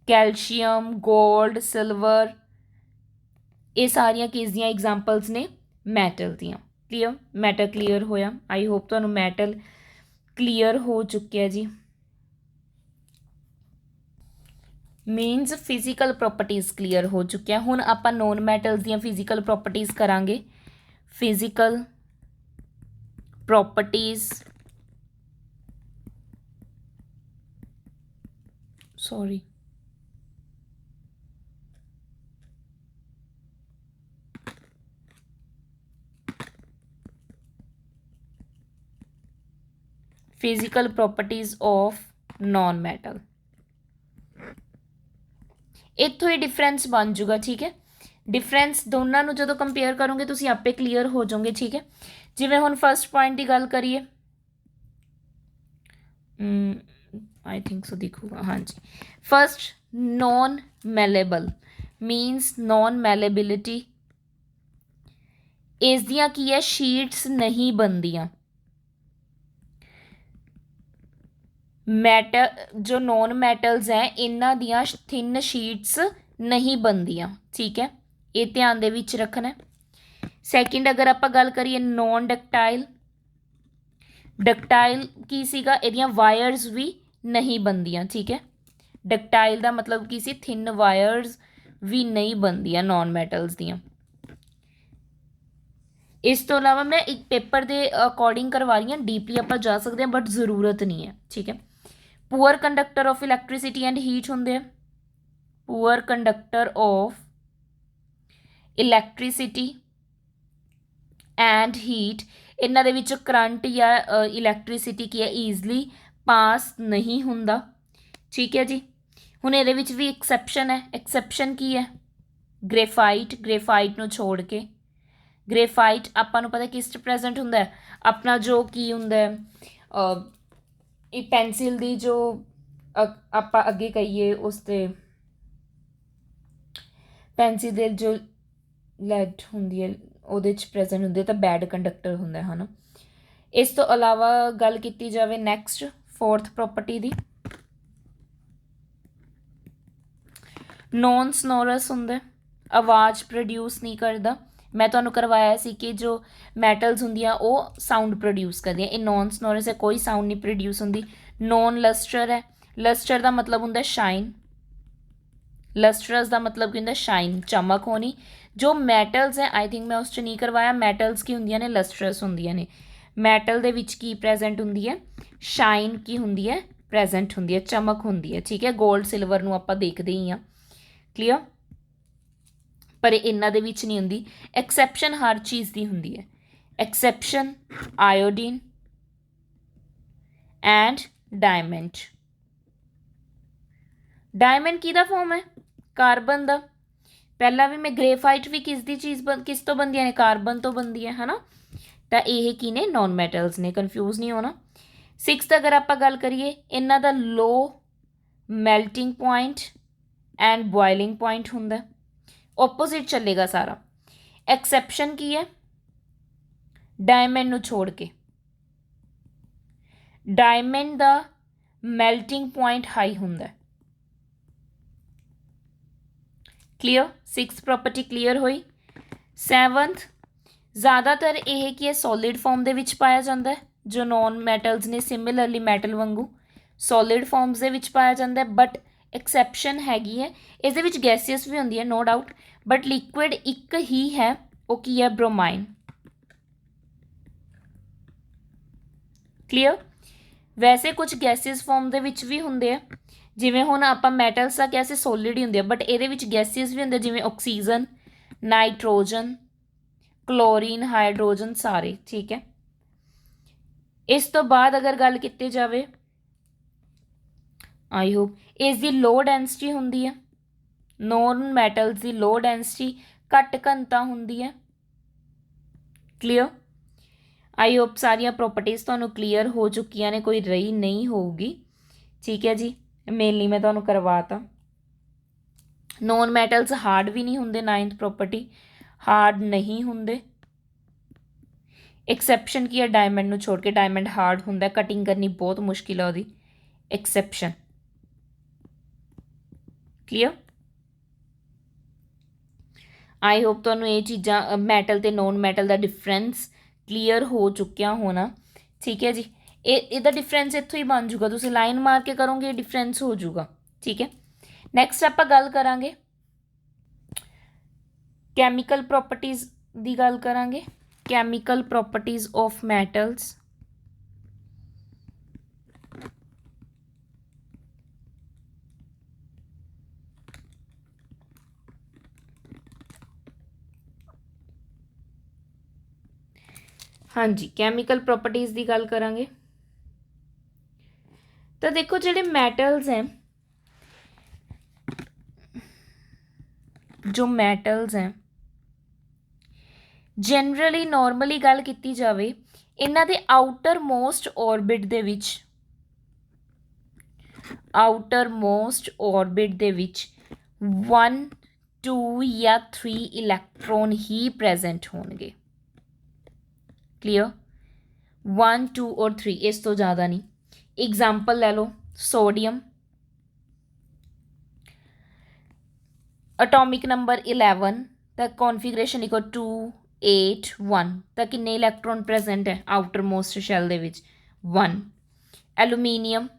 calcium, gold, silver, ਇਹ ਸਾਰੀਆਂ ਕਿਸ ਦੀਆਂ ਐਗਜ਼ਾਮਪਲਸ ਨੇ, ਮੈਟਲ ਦੀਆਂ। ਕਲੀਅਰ? ਮੈਟਲ ਕਲੀਅਰ ਹੋਇਆ। ਆਈ ਹੋਪ ਤੁਹਾਨੂੰ ਮੈਟਲ ਕਲੀਅਰ ਹੋ ਚੁੱਕਿਆ ਜੀ। ਮੀਨਸ ਫਿਜ਼ੀਕਲ ਪ੍ਰੋਪਰਟੀਜ਼ ਕਲੀਅਰ ਹੋ ਚੁੱਕਿਆ। ਹੁਣ ਆਪਾਂ ਨੋਨ ਮੈਟਲਸ ਦੀਆਂ ਫਿਜ਼ੀਕਲ ਪ੍ਰੋਪਰਟੀਜ਼ ਕਰਾਂਗੇ। Physical properties, sorry, physical properties of non metal. ਇੱਥੋਂ ਹੀ ਡਿਫਰੈਂਸ ਬਣ ਜੂਗਾ। ਠੀਕ ਹੈ। ਡਿਫਰੈਂਸ ਦੋਨਾਂ ਨੂੰ ਜਦੋਂ ਕੰਪੇਅਰ ਕਰੋਗੇ ਤੁਸੀਂ ਆਪੇ ਕਲੀਅਰ ਹੋ ਜਾਓਗੇ। ਠੀਕ ਹੈ। ਜਿਵੇਂ ਹੁਣ ਫਸਟ ਪੁਆਇੰਟ ਦੀ ਗੱਲ ਕਰੀਏ, ਆਈ ਥਿੰਕ ਸੋ ਦਿਖੂਗਾ, ਹਾਂਜੀ। First, non malleable means non malleability. ਇਸ ਦੀਆਂ ਕੀ ਹੈ, ਸ਼ੀਟਸ ਨਹੀਂ ਬਣਦੀਆਂ। ਮੈਟਲ ਜੋ ਨੋਨ ਮੈਟਲਸ ਹੈ ਇਹਨਾਂ ਦੀਆਂ ਥਿਨ ਸ਼ੀਟਸ ਨਹੀਂ ਬਣਦੀਆਂ। ਠੀਕ ਹੈ, ਇਹ ਧਿਆਨ ਦੇ ਵਿੱਚ ਰੱਖਣਾ। ਸੈਕਿੰਡ, ਅਗਰ ਆਪਾਂ ਗੱਲ ਕਰੀਏ ਨੋਨ ਡਕਟਾਈਲ, ਡਕਟਾਈਲ ਕੀ ਸੀਗਾ, ਇਹਦੀਆਂ ਵਾਇਰਸ ਵੀ ਨਹੀਂ ਬਣਦੀਆਂ। ਠੀਕ ਹੈ, ਡਕਟਾਈਲ ਦਾ ਮਤਲਬ ਕੀ ਸੀ, ਥਿਨ ਵਾਇਰਸ ਵੀ ਨਹੀਂ ਬਣਦੀਆਂ ਨੋਨ ਮੈਟਲਸ ਦੀਆਂ। ਇਸ ਤੋਂ ਇਲਾਵਾ ਮੈਂ ਇੱਕ ਪੇਪਰ ਦੇ ਅਕੋਰਡਿੰਗ ਕਰਵਾ ਰਹੀ ਹਾਂ, ਡੀਪਲੀ ਆਪਾਂ ਜਾ ਸਕਦੇ ਹਾਂ ਬਟ ਜ਼ਰੂਰਤ ਨਹੀਂ ਹੈ। ਠੀਕ ਹੈ। Poor conductor of electricity and heat ਹੁੰਦੇ ਆ। Poor conductor of electricity and heat, ਇਹਨਾਂ ਦੇ ਵਿੱਚ ਕਰੰਟ ਜਾਂ ਇਲੈਕਟ੍ਰੀਸਿਟੀ ਕੀ ਹੈ, ਈਜ਼ਲੀ ਪਾਸ ਨਹੀਂ ਹੁੰਦਾ। ਠੀਕ ਹੈ ਜੀ। ਹੁਣ ਇਹਦੇ ਵਿੱਚ ਵੀ ਐਕਸੈਪਸ਼ਨ ਹੈ। ਐਕਸੈਪਸ਼ਨ ਕੀ ਹੈ, ਗ੍ਰੇਫਾਈਟ, ਗ੍ਰੇਫਾਈਟ ਨੂੰ ਛੋੜ ਕੇ। ਗ੍ਰੇਫਾਈਟ ਆਪਾਂ ਨੂੰ ਪਤਾ ਕਿਸ 'ਚ ਪ੍ਰੈਜ਼ੈਂਟ ਹੁੰਦਾ ਹੈ, ਆਪਣਾ ਜੋ ਕੀ ਹੁੰਦਾ ਹੈ, ਇਹ ਪੈਨਸਿਲ ਦੀ ਜੋ ਆਪਾਂ ਅੱਗੇ ਕਹੀਏ ਉਸ 'ਤੇ ਪੈਨਸਿਲ ਦੇ ਜੋ ਲੈਡ ਹੁੰਦੀ ਹੈ ਉਹਦੇ 'ਚ ਪ੍ਰੈਜ਼ੈਂਟ ਹੁੰਦੇ, ਤਾਂ ਬੈਡ ਕੰਡਕਟਰ ਹੁੰਦਾ ਹੈ ਨਾ। ਇਸ ਤੋਂ ਇਲਾਵਾ ਗੱਲ ਕੀਤੀ ਜਾਵੇ ਨੈਕਸਟ ਫੋਰਥ ਪ੍ਰੋਪਰਟੀ ਦੀ, ਨੋਨ ਸਨੋਰਸ ਹੁੰਦਾ, ਆਵਾਜ਼ ਪ੍ਰੋਡਿਊਸ ਨਹੀਂ ਕਰਦਾ। ਮੈਂ ਤੁਹਾਨੂੰ ਕਰਵਾਇਆ ਸੀ ਕਿ ਜੋ ਮੈਟਲਸ ਹੁੰਦੀਆਂ ਉਹ ਸਾਊਂਡ ਪ੍ਰੋਡਿਊਸ ਕਰਦੀਆਂ, ਇਹ ਨੋਨ ਸਨੋਰਸ ਹੈ, ਕੋਈ ਸਾਊਂਡ ਨਹੀਂ ਪ੍ਰੋਡਿਊਸ ਹੁੰਦੀ। ਨੋਨ ਲਸਟਰ ਹੈ, ਲਸਟਰ ਦਾ ਮਤਲਬ ਹੁੰਦਾ ਸ਼ਾਈਨ, ਲਸਟਰਸ ਦਾ ਮਤਲਬ ਕੀ ਹੁੰਦਾ, ਸ਼ਾਈਨ, ਚਮਕ ਹੋਣੀ। ਜੋ ਮੈਟਲਸ ਹੈ, ਆਈ ਥਿੰਕ ਮੈਂ ਉਸ 'ਚ ਨਹੀਂ ਕਰਵਾਇਆ, ਮੈਟਲਸ ਕੀ ਹੁੰਦੀਆਂ ਨੇ, ਲਸਟਰਸ ਹੁੰਦੀਆਂ ਨੇ। ਮੈਟਲ ਦੇ ਵਿੱਚ ਕੀ ਪ੍ਰੈਜ਼ੈਂਟ ਹੁੰਦੀ ਹੈ, ਸ਼ਾਈਨ ਕੀ ਹੁੰਦੀ ਹੈ, ਪ੍ਰੈਜ਼ੈਂਟ ਹੁੰਦੀ ਹੈ, ਚਮਕ ਹੁੰਦੀ ਹੈ। ਠੀਕ ਹੈ, ਗੋਲਡ ਸਿਲਵਰ ਨੂੰ ਆਪਾਂ ਦੇਖਦੇ ਹੀ ਹਾਂ। ਕਲੀਅਰ? ਪਰ ਇਹਨਾਂ ਦੇ ਵਿੱਚ ਨਹੀਂ ਹੁੰਦੀ। ਐਕਸੈਪਸ਼ਨ ਹਰ ਚੀਜ਼ ਦੀ ਹੁੰਦੀ ਹੈ। Exception iodine and diamond. Diamond ਕਿਹਦਾ ਫਾਰਮ ਹੈ, ਕਾਰਬਨ ਦਾ। ਪਹਿਲਾਂ ਵੀ ਮੈਂ ਗ੍ਰੇਫਾਈਟ ਵੀ ਕਿਸ ਦੀ ਚੀਜ਼ ਕਿਸ ਤੋਂ ਬਣਦੀਆਂ ਨੇ, ਕਾਰਬਨ ਤੋਂ ਬਣਦੀ ਹੈ ਨਾ। ਤਾਂ ਇਹ ਕੀ ਨੇ, ਨੋਨ ਮੈਟਲਸ ਨੇ, ਕਨਫਿਊਜ਼ ਨਹੀਂ ਹੋਣਾ। 6th, ਅਗਰ ਆਪਾਂ ਗੱਲ ਕਰੀਏ, ਇਹਨਾਂ ਦਾ low melting point and boiling point ਹੁੰਦਾ, ਓਪੋਜ਼ਿਟ ਚੱਲੇਗਾ ਸਾਰਾ। ਐਕਸੈਪਸ਼ਨ ਕੀ ਹੈ, ਡਾਇਮੰਡ ਨੂੰ ਛੋੜ ਕੇ। ਡਾਇਮੰਡ ਦਾ ਮੈਲਟਿੰਗ ਪੁਆਇੰਟ ਹਾਈ ਹੁੰਦਾ। ਕਲੀਅਰ? 6th ਪ੍ਰੋਪਰਟੀ ਕਲੀਅਰ ਹੋਈ। 7th, ਜ਼ਿਆਦਾਤਰ ਇਹ ਕੀ ਹੈ, ਸੋਲਿਡ ਫਾਰਮ ਦੇ ਵਿੱਚ ਪਾਇਆ ਜਾਂਦਾ ਹੈ। जो नॉन मैटल्स ने सिमिलरली मैटल वांगू सॉलिड फॉर्म्स ਦੇ ਵਿੱਚ ਪਾਇਆ ਜਾਂਦਾ ਹੈ, ਬਟ ਐਕਸੈਪਸ਼ਨ ਹੈਗੀ ਹੈ ਇਸ ਦੇ ਵਿੱਚ ਗੈਸੀਅਸ ਵੀ ਹੁੰਦੀ ਹੈ ਨੋ ਡਾਊਟ, ਬਟ ਲਿਕੁਇਡ ਇੱਕ ਹੀ ਹੈ, ਉਹ ਕੀ ਹੈ ਬ੍ਰੋਮਾਈਨ। ਕਲੀਅਰ। ਵੈਸੇ ਕੁਝ ਗੈਸੀਅਸ ਫਾਰਮ ਦੇ ਵਿੱਚ ਵੀ ਹੁੰਦੇ ਆ, ਜਿਵੇਂ ਹੁਣ ਆਪਾਂ ਮੈਟਲਸ ਦਾ ਕਿਹਾ ਸੀ ਸੋਲਿਡ ਹੀ ਹੁੰਦੇ ਆ, ਬਟ ਇਹਦੇ ਵਿੱਚ ਗੈਸੀਅਸ ਵੀ ਹੁੰਦੇ ਜਿਵੇਂ ਆਕਸੀਜਨ, ਨਾਈਟ੍ਰੋਜਨ, ਕਲੋਰੀਨ, ਹਾਈਡਰੋਜਨ, ਸਾਰੇ ਠੀਕ ਹੈ। ਇਸ ਤੋਂ ਬਾਅਦ ਅਗਰ ਗੱਲ ਕੀਤੀ ਜਾਵੇ, ਆਈ ਹੋਪ ਇਸ ਦੀ ਲੋ ਡੈਂਸਿਟੀ ਹੁੰਦੀ ਹੈ, ਨੋਨ ਮੈਟਲਸ ਦੀ ਲੋ ਡੈਂਸਿਟੀ ਘੱਟ ਘਣਤਾ ਹੁੰਦੀ ਹੈ। ਕਲੀਅਰ। ਆਈ ਹੋਪ ਸਾਰੀਆਂ ਪ੍ਰੋਪਰਟੀਜ਼ ਤੁਹਾਨੂੰ ਕਲੀਅਰ ਹੋ ਚੁੱਕੀਆਂ ਨੇ, ਕੋਈ ਰਹੀ ਨਹੀਂ ਹੋਊਗੀ, ਠੀਕ ਹੈ ਜੀ। ਮੇਨਲੀ ਮੈਂ ਤੁਹਾਨੂੰ ਕਰਵਾਤਾ। ਨੋਨ ਮੈਟਲਸ ਹਾਰਡ ਵੀ ਨਹੀਂ ਹੁੰਦੇ, 9th ਪ੍ਰੋਪਰਟੀ ਹਾਰਡ ਨਹੀਂ ਹੁੰਦੇ। ਐਕਸੈਪਸ਼ਨ ਕੀ ਹੈ, ਡਾਇਮੰਡ ਨੂੰ ਛੋੜ ਕੇ ਡਾਇਮੰਡ ਹਾਰਡ ਹੁੰਦਾ, ਕਟਿੰਗ ਕਰਨੀ ਬਹੁਤ ਮੁਸ਼ਕਿਲ ਹੈ ਉਹਦੀ, ਐਕਸੈਪਸ਼ਨ। ਕਲੀਅਰ। ਆਈ ਹੋਪ ਤੁਹਾਨੂੰ ਇਹ ਚੀਜ਼ਾਂ ਮੈਟਲ ਤੇ ਨੋਨ ਮੈਟਲ ਦਾ ਡਿਫਰੈਂਸ ਕਲੀਅਰ ਹੋ ਚੁੱਕਿਆ ਹੋਣਾ, ਠੀਕ ਹੈ ਜੀ। ਇਹਦਾ ਡਿਫਰੈਂਸ ਇੱਥੋਂ ਹੀ ਬਣ ਜੂਗਾ, ਤੁਸੀਂ ਲਾਈਨ ਮਾਰ ਕੇ ਕਰੋਗੇ ਡਿਫਰੈਂਸ ਹੋ ਜੂਗਾ, ਠੀਕ ਹੈ। ਨੈਕਸਟ ਆਪਾਂ ਗੱਲ ਕਰਾਂਗੇ ਕੈਮੀਕਲ ਪ੍ਰੋਪਰਟੀਜ਼ ਦੀ ਗੱਲ ਕਰਾਂਗੇ, ਕੈਮੀਕਲ ਪ੍ਰੋਪਰਟੀਜ਼ ਆਫ ਮੈਟਲਸ। ਹਾਂਜੀ, ਕੈਮੀਕਲ ਪ੍ਰੋਪਰਟੀਜ਼ ਦੀ ਗੱਲ ਕਰਾਂਗੇ ਤਾਂ ਦੇਖੋ ਜਿਹੜੇ ਮੈਟਲਸ ਹੈ, ਜੋ ਮੈਟਲਸ ਹੈ ਜਨਰਲੀ ਨੋਰਮਲੀ ਗੱਲ ਕੀਤੀ ਜਾਵੇ ਇਹਨਾਂ ਦੇ ਆਊਟਰ ਮੋਸਟ ਔਰਬਿਟ ਦੇ ਵਿੱਚ, ਆਊਟਰ ਮੋਸਟ ਔਰਬਿਟ ਦੇ ਵਿੱਚ 1 2 ਜਾਂ 3 ਇਲੈਕਟ੍ਰੋਨ ਹੀ ਪ੍ਰੈਜ਼ੈਂਟ ਹੋਣਗੇ। ਕਲੀਅਰ। 1 2 ਔਰ 3, ਇਸ ਤੋਂ ਜ਼ਿਆਦਾ ਨਹੀਂ। एग्जाम्पल ले लो, सोडियम एटॉमिक नंबर 11 तक कॉन्फिगरेशन लिखो 2 8 1 तक किन्ने इलैक्ट्रॉन प्रेजेंट है आउटर मोस्ट शैल दे विच 1। एलूमीनियम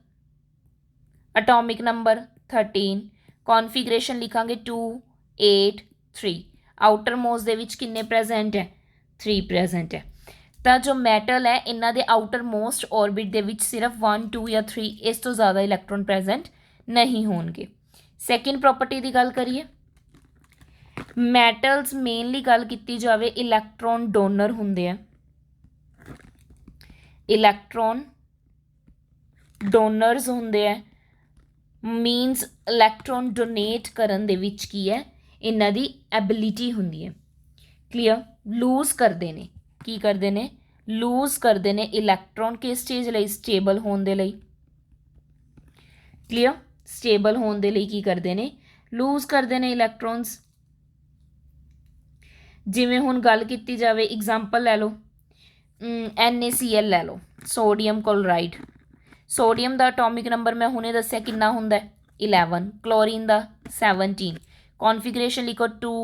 एटॉमिक नंबर 13 कॉन्फिगरेशन लिखांगे 2 8 3 आउटर मोस्ट दे विच किन्ने प्रेजेंट है 3 प्रेजेंट है। ਤਾਂ ਜੋ ਮੈਟਲ ਹੈ ਇਹਨਾਂ ਦੇ ਆਊਟਰ ਮੋਸਟ ਔਰਬਿਟ ਦੇ ਵਿੱਚ ਸਿਰਫ 1 2 ਜਾਂ 3 ਇਸ ਤੋਂ ਜ਼ਿਆਦਾ ਇਲੈਕਟ੍ਰੋਨ ਪ੍ਰੈਜ਼ੈਂਟ ਨਹੀਂ ਹੋਣਗੇ। ਸੈਕਿੰਡ ਪ੍ਰੋਪਰਟੀ ਦੀ ਗੱਲ ਕਰੀਏ, ਮੈਟਲਸ ਮੇਨਲੀ ਗੱਲ ਕੀਤੀ ਜਾਵੇ ਇਲੈਕਟ੍ਰੋਨ ਡੋਨਰ ਹੁੰਦੇ ਆ, ਇਲੈਕਟ੍ਰੋਨ ਡੋਨਰਸ ਹੁੰਦੇ ਆ, ਮੀਨਸ ਇਲੈਕਟ੍ਰੋਨ ਡੋਨੇਟ ਕਰਨ ਦੇ ਵਿੱਚ ਕੀ ਹੈ ਇਹਨਾਂ ਦੀ ਐਬਿਲਿਟੀ ਹੁੰਦੀ ਹੈ। ਕਲੀਅਰ। ਲੂਜ਼ ਕਰਦੇ ਨੇ, ਕੀ ਕਰਦੇ ਨੇ ਲੂਜ਼ ਕਰਦੇ ਨੇ ਇਲੈਕਟ੍ਰੋਨ ਕਿਸ ਚੀਜ਼ ਲਈ ਸਟੇਬਲ ਹੋਣ ਦੇ ਲਈ। ਕਲੀਅਰ। ਸਟੇਬਲ ਹੋਣ ਦੇ ਲਈ ਕੀ ਕਰਦੇ ਨੇ ਲੂਜ਼ ਕਰਦੇ ਨੇ ਇਲੈਕਟ੍ਰੋਨਸ। ਜਿਵੇਂ ਹੁਣ ਗੱਲ ਕੀਤੀ ਜਾਵੇ ਐਗਜ਼ਾਮਪਲ ਲੈ ਲਓ NaCl ਲੈ ਲਓ, ਸੋਡੀਅਮ ਕਲੋਰਾਈਡ। ਸੋਡੀਅਮ ਦਾ ਐਟੋਮਿਕ ਨੰਬਰ ਮੈਂ ਹੁਣੇ ਦੱਸਿਆ ਕਿੰਨਾ ਹੁੰਦਾ 11, ਕਲੋਰੀਨ ਦਾ 17। ਕੌਨਫਿਗਰੇਸ਼ਨ ਲਿਖੋ 2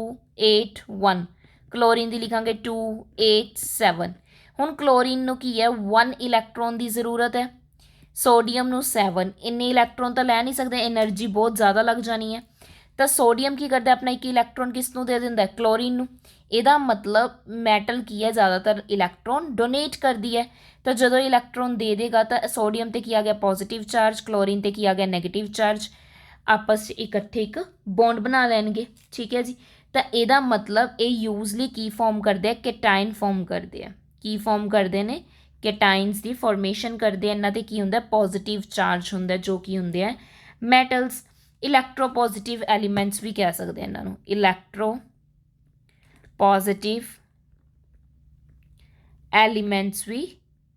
8 1, ਕਲੋਰੀਨ ਦੀ ਲਿਖਾਂਗੇ 2 8 7। ਹੁਣ ਕਲੋਰੀਨ ਨੂੰ ਕੀ ਹੈ 1 ਇਲੈਕਟ੍ਰੋਨ ਦੀ ਜ਼ਰੂਰਤ ਹੈ, ਸੋਡੀਅਮ ਨੂੰ 7। ਇੰਨੇ ਇਲੈਕਟ੍ਰੋਨ ਤਾਂ ਲੈ ਨਹੀਂ ਸਕਦੇ, એનર્ਜੀ ਬਹੁਤ ਜ਼ਿਆਦਾ ਲੱਗ ਜਾਣੀ ਹੈ। ਤਾਂ ਸੋਡੀਅਮ ਕੀ ਕਰਦਾ ਆਪਣਾ ਇੱਕ ਇਲੈਕਟ੍ਰੋਨ ਕਿਸ ਨੂੰ ਦੇ ਦਿੰਦਾ ਕਲੋਰੀਨ ਨੂੰ। ਇਹਦਾ ਮਤਲਬ ਮੈਟਲ ਕੀ ਹੈ ਜ਼ਿਆਦਾਤਰ ਇਲੈਕਟ੍ਰੋਨ ਡੋਨੇਟ ਕਰਦੀ ਹੈ। ਤਾਂ ਜਦੋਂ ਇਲੈਕਟ੍ਰੋਨ ਦੇ ਦੇਗਾ ਤਾਂ ਸੋਡੀਅਮ 'ਤੇ ਕੀ ਆ ਗਿਆ ਪੋਜ਼ੀਟਿਵ ਚਾਰਜ, ਕਲੋਰੀਨ 'ਤੇ ਕੀ ਆ ਗਿਆ ਨੈਗੇਟਿਵ ਚਾਰਜ, ਆਪਸ 'ਚ ਇਕੱਠੇ ਇੱਕ ਬੌਂਡ ਬਣਾ ਲੈਣਗੇ। ਠੀਕ ਹੈ ਜੀ। ਤਾਂ ਇਹਦਾ ਮਤਲਬ ਇਹ ਯੂਜ਼ਲੀ ਕੀ ਫਾਰਮ ਕਰਦੇ ਆ ਕੈਟਾਇਨ ਫਾਰਮ ਕਰਦੇ ਆ। ਕੀ ਫਾਰਮ ਕਰਦੇ ਨੇ ਕੈਟਾਇਨਸ ਦੀ ਫਾਰਮੇਸ਼ਨ ਕਰਦੇ ਆ। ਇਹਨਾਂ 'ਤੇ ਕੀ ਹੁੰਦਾ ਪੋਜ਼ੀਟਿਵ ਚਾਰਜ ਹੁੰਦਾ ਜੋ ਕੀ ਹੁੰਦੇ ਆ ਮੈਟਲਸ। ਇਲੈਕਟ੍ਰੋ ਪੋਜ਼ੀਟਿਵ ਐਲੀਮੈਂਟਸ ਵੀ ਕਹਿ ਸਕਦੇ ਇਹਨਾਂ ਨੂੰ, ਇਲੈਕਟ੍ਰੋ ਪੋਜ਼ੀਟਿਵ ਐਲੀਮੈਂਟਸ ਵੀ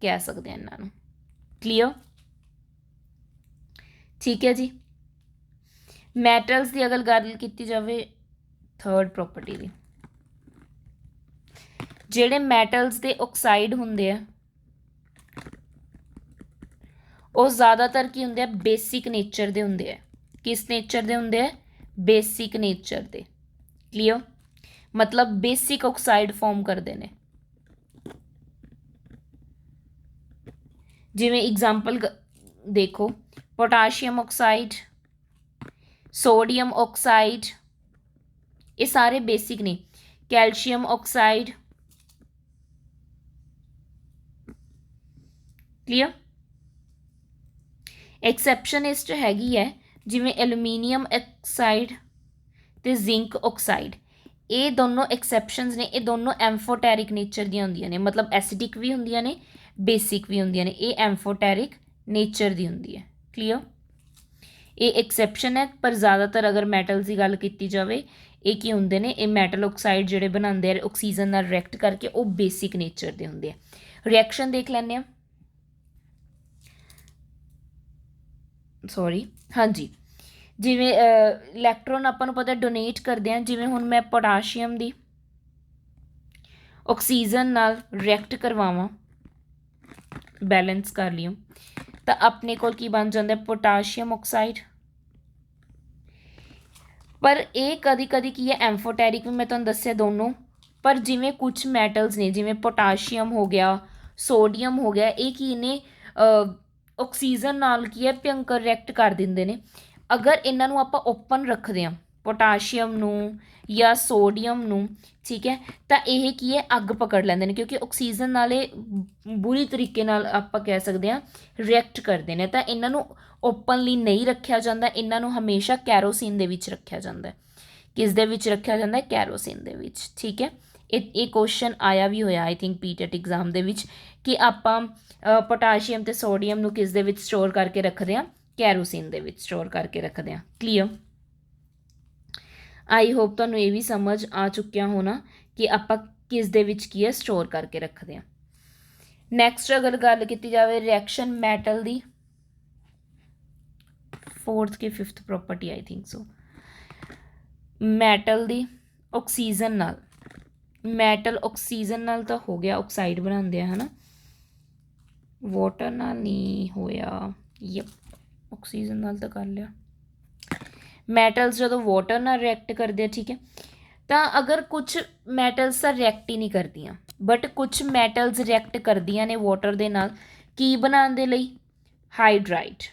ਕਹਿ ਸਕਦੇ ਹਾਂ ਇਹਨਾਂ ਨੂੰ। ਕਲੀਅਰ। ਠੀਕ ਹੈ ਜੀ। ਮੈਟਲਸ ਦੀ ਅਗਰ ਗੱਲ ਕੀਤੀ ਜਾਵੇ ਥਰਡ ਪ੍ਰੋਪਰਟੀ ਦੀ, ਜਿਹੜੇ ਮੈਟਲਸ ਦੇ ਆਕਸਾਈਡ ਹੁੰਦੇ ਆ ਉਹ ਜ਼ਿਆਦਾਤਰ ਕੀ ਹੁੰਦੇ ਆ ਬੇਸਿਕ ਨੇਚਰ ਦੇ ਹੁੰਦੇ ਆ। ਕਿਸ ਨੇਚਰ ਦੇ ਹੁੰਦੇ ਆ ਬੇਸਿਕ ਨੇਚਰ ਦੇ। ਕਲੀਅਰ। ਮਤਲਬ ਬੇਸਿਕ ਆਕਸਾਈਡ ਫਾਰਮ ਕਰਦੇ ਨੇ। जिमें एग्जाम्पल देखो, पोटाशियम ऑक्साइड, सोडियम ऑक्साइड, ये सारे बेसिक ने। Calcium oxide, clear. एक्सैप्शनिस्ट हैगी है जिमें एलूमीनीयम ऑक्साइड ते जिंक ऑक्साइड, ये दोनों एक्सैप्शनस ने, ये दोनों एम्फोटैरिक नेचर दी होंदियां ने, मतलब एसिडिक भी होंदियां ने, बेसिक भी होंदियां ने, ये एम्फोटैरिक नेचर दी होंदी है, क्लियर। ये एक्सैप्शन है, पर ज़्यादातर अगर मैटल्स की गल की जाए, ये की होंदे ने, ये मैटल ऑक्साइड जिहड़े बनाते हैं ऑक्सीजन नाल रिएक्ट करके, वो बेसिक नेचर के होंदे हैं। रिएक्शन देख लैंदे आ, सॉरी, हाँ जी, जिमें इलैक्ट्रॉन आपां नूं पता डोनेट करते हैं, जिमें हुण मैं पोटाशियम दी ऑक्सीजन नाल रिएक्ट करवावां, बैलेंस कर लियो, तो अपने कोल की बन जाता है पोटाशियम ऑक्साइड। पर यह कदी कदी की है एम्फोटैरिक भी मैं तुहानूं दस्सिया दोनों, पर जिमें कुछ मैटल्स ने जिमें पोटाशियम हो गया, सोडियम हो गया, ये की ने ऑक्सीजन नाल की है भयंकर रिएक्ट कर देंगे ने। अगर इन्हों आप ओपन रखते हैं पोटाशियम नूं या सोडियम नूं, ठीक है, तो यह की है अग पकड़ लेंगे ने, क्योंकि ऑक्सीजन नाल बुरी तरीके नाल आप कह सकते हैं रिएक्ट करते हैं। तो इन्हों ओपनली नहीं रखा जाता, इन्हों हमेशा कैरोसिन दे विच रखा जाता है। किस दे विच रखा जाता है? कैरोसिन दे विच, ठीक है। ये क्वेश्चन आया भी होया आई थिंक पीटेट एग्जाम दे विच कि आपां पोटाशियम ते सोडियम नूं किस दे विच स्टोर करके रखते हैं? कैरोसिन दे विच स्टोर करके रखते हैं, क्लीयर। आई होप तुहानूं ये भी समझ आ चुकिया होना कि आपां किस दे विच की है स्टोर करके रखते हैं। नैक्सट अगर गल की जाए रिएक्शन मैटल दी, फोर्थ के fifth property I think so, metal the oxygen नाल, मैटल ऑक्सीजन नाल तो हो गया ऑक्साइड बनाते हैं, है ना, वाटर नाल नहीं होया, यप ऑक्सीजन नाल तो कर लिया। मैटल्स जो वाटर नाल रिएक्ट करते हैं, ठीक है, तो अगर कुछ मैटल्स तो रिएक्ट ही नहीं करदियाँ, बट कुछ मैटल्स रिएक्ट करदियाँ ने वाटर दे नाल, की बनाने दे लई? हाइड्राइड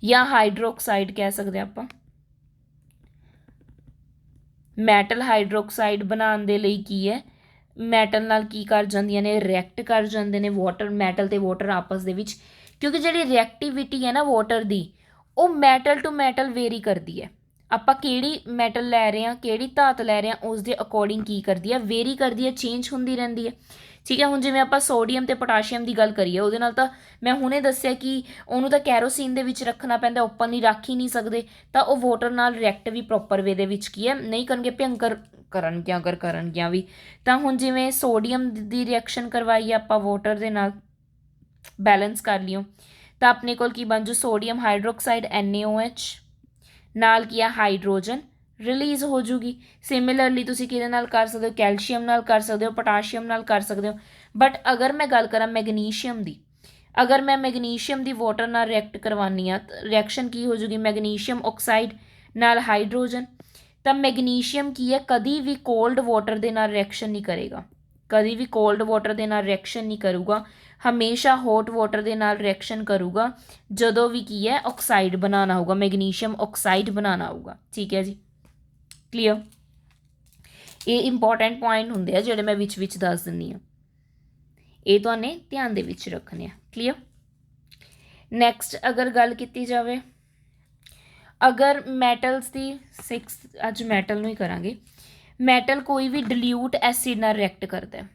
या हाइड्रोक्साइड कह सकते हैं आप। मैटल हाइड्रोक्साइड बनाने दे लई की है, मैटल नाल की कर जांदियां ने, रिएक्ट कर जाते हैं वाटर, मैटल ते वाटर आपस दे विच, क्योंकि जिहड़ी रिएक्टिविटी है ना वाटर दी, वो मैटल टू मैटल वेरी करती है। आपां किहड़ी मैटल लै रहे हैं, किहड़ी धात लै रहे हैं, उस दे अकॉर्डिंग की करती है, वेरी करती है, चेंज होंदी रहती है, ठीक है। हुण जिवें आपां सोडियम ते पोटाशियम की गल करिए, उहदे नाल तां मैं हुणे दस्सिया कि उहनूं तां कैरोसिन दे विच रखना पैंदा, ओपनली रख ही नहीं सकते, तो वो वाटर नाल रिएक्ट भी प्रॉपर वे दे विच की है नहीं करनगे, भयंकर करनगियां अगर करनगियां भी। तो हुण जिवें सोडियम दी रिएक्शन करवाई आपां वाटर दे नाल, बैलेंस कर लियो, तो अपने कोल की बन जू सोडियम हाइड्रोक्साइड NaOH नाल किया हाइड्रोजन रिलीज़ हो जूगी। सिमिलरली तुसीं किहदे नाल कर सकते हो? कैल्शियम नाल कर सकते हो, पोटाशियम नाल कर सकते हो। बट अगर मैं गल करा मैगनीशियम दी, अगर मैं मैगनीशियम दी वाटर नाल रिएक्ट करवानी आ, रिएक्शन की हो जूगी? मैगनीशियम ऑक्साइड नाल हाइड्रोजन। तो मैगनीशियम की है कभी भी कोल्ड वाटर दे नाल रिएक्शन नहीं करेगा, कभी भी कोल्ड वाटर दे नाल रिएक्शन नहीं करूगा, हमेशा हॉट वाटर दे नाल रिएक्शन करूगा जदों भी की है ऑक्साइड बनाना होगा, मैगनीशियम ऑक्साइड बनाना होगा, ठीक है जी, क्लीयर। ये इंपॉर्टेंट पॉइंट होंगे हैं जिहड़े मैं विच विच दस दिंदी हाँ, ये तुहाने ध्यान दे विच रखने हैं, क्लीयर। नैक्सट अगर गल की जाए, अगर मैटल्स की 6 अज मैटल नूं ही करांगे, मैटल कोई भी डिल्यूट एसिड नाल रिएक्ट करता है,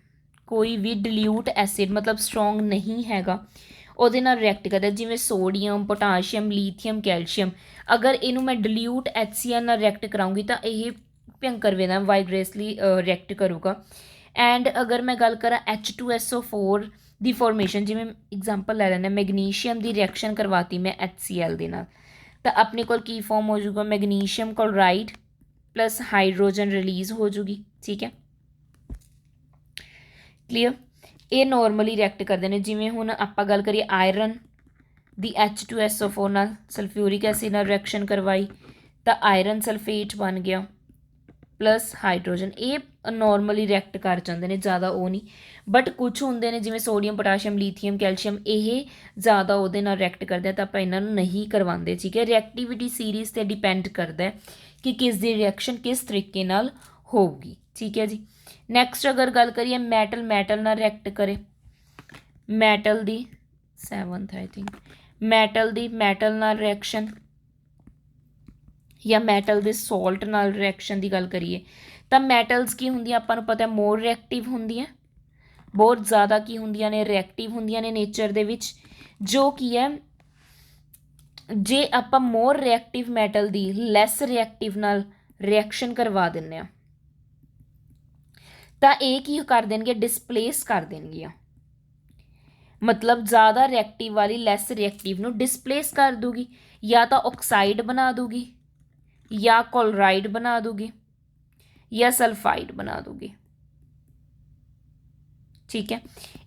कोई भी डिल्यूट एसिड मतलब स्ट्रोंग नहीं हैगा, ਉਹਦੇ ਨਾਲ ਰਿਐਕਟ ਕਰਦਾ, ਜਿਵੇਂ ਸੋਡੀਅਮ, ਪੋਟਾਸ਼ੀਅਮ, ਲੀਥੀਅਮ, ਕੈਲਸ਼ੀਅਮ। ਅਗਰ ਇਹਨੂੰ ਮੈਂ ਡਿਲਿਊਟ HCl ਨਾਲ ਰਿਐਕਟ ਕਰਾਉਂਗੀ ਤਾਂ ਇਹ ਭਿਅੰਕਰ ਵੇ ਨਾਲ ਵਾਈਗਰੇਸਲੀ ਰਿਐਕਟ ਕਰੂਗਾ। ਐਂਡ ਅਗਰ ਮੈਂ ਗੱਲ ਕਰਾਂ H2SO4 ਦੀ ਫੋਰਮੇਸ਼ਨ, ਜਿਵੇਂ ਐਗਜ਼ਾਮਪਲ ਲੈ ਲੈਂਦੇ ਮੈਗਨੀਸ਼ੀਅਮ ਦੀ ਰਿਐਕਸ਼ਨ ਕਰਵਾਤੀ ਮੈਂ HCl ਦੇ ਨਾਲ, ਤਾਂ ਆਪਣੇ ਕੋਲ ਕੀ ਫੋਰਮ ਹੋ ਜਾਊਗਾ? Magnesium chloride plus hydrogen release हो जूगी, ठीक है, क्लीयर। ये नॉर्मली रिएक्ट करते हैं, जिमें हुण आपां गल करिए आयरन दी H2SO4 नाल सल्फ्यूरिक एसिड नाल रिएक्शन करवाई तो आयरन सल्फेट बन गया प्लस हाइड्रोजन। ये नॉर्मली रिएक्ट कर जाते हैं, ज़्यादा वो नहीं, ਬਟ ਕੁਛ ਹੁੰਦੇ ਨੇ ਜਿਵੇਂ ਸੋਡੀਅਮ, ਪੋਟਾਸ਼ੀਅਮ, ਲੀਥੀਅਮ, ਕੈਲਸ਼ੀਅਮ, ਇਹ ਜ਼ਿਆਦਾ ਉਹਦੇ ਨਾਲ ਰਿਐਕਟ ਕਰਦੇ ਤਾਂ ਆਪਾਂ ਇਹਨਾਂ ਨੂੰ ਨਹੀਂ ਕਰਵਾਉਂਦੇ। ਠੀਕ ਹੈ, ਰਿਐਕਟੀਵਿਟੀ ਸੀਰੀਜ਼ 'ਤੇ ਡਿਪੈਂਡ ਕਰਦਾ ਕਿ ਕਿਸ ਦੀ ਰਿਐਕਸ਼ਨ ਕਿਸ ਤਰੀਕੇ ਨਾਲ ਹੋਊਗੀ। ਠੀਕ ਹੈ ਜੀ। ਨੈਕਸਟ ਅਗਰ ਗੱਲ ਕਰੀਏ ਮੈਟਲ, ਮੈਟਲ ਨਾਲ ਰਿਐਕਟ ਕਰੇ, metal the 7th I think, metal the metal ਨਾਲ ਰਿਐਕਸ਼ਨ ਜਾਂ ਮੈਟਲ ਦੇ ਸੋਲਟ ਨਾਲ ਰਿਐਕਸ਼ਨ ਦੀ ਗੱਲ ਕਰੀਏ ਤਾਂ ਮੈਟਲਸ ਕੀ ਹੁੰਦੀਆਂ ਆਪਾਂ ਨੂੰ ਪਤਾ ਮੋਰ ਰਿਐਕਟਿਵ ਹੁੰਦੀਆਂ, ਬਹੁਤ ਜ਼ਿਆਦਾ ਕੀ ਹੁੰਦੀਆਂ ਨੇ, ਰਿਐਕਟਿਵ ਹੁੰਦੀਆਂ ਨੇ ਨੇਚਰ ਦੇ ਵਿੱਚ, ਜੋ ਕੀ ਹੈ ਜੇ ਆਪਾਂ ਮੋਰ ਰਿਐਕਟਿਵ ਮੈਟਲ ਦੀ ਲੈਸ ਰਿਐਕਟਿਵ ਨਾਲ ਰਿਐਕਸ਼ਨ ਕਰਵਾ ਦਿੰਦੇ ਆ ਤਾਂ ਇਹ ਕੀ ਕਰ ਦੇਣਗੇ, ਡਿਸਪਲੇਸ ਕਰ ਦੇਣਗੀਆਂ। ਮਤਲਬ ਜ਼ਿਆਦਾ ਰਿਐਕਟਿਵ ਵਾਲੀ ਲੈਸ ਰਿਐਕਟਿਵ ਨੂੰ ਡਿਸਪਲੇਸ ਕਰ ਦੂਗੀ, ਜਾਂ ਤਾਂ ਆਕਸਾਈਡ ਬਣਾ ਦੂਗੀ, ਜਾਂ ਕਲੋਰਾਈਡ ਬਣਾ ਦੂਗੀ, ਜਾਂ ਸਲਫਾਈਡ ਬਣਾ ਦੂਗੀ। ਠੀਕ ਹੈ,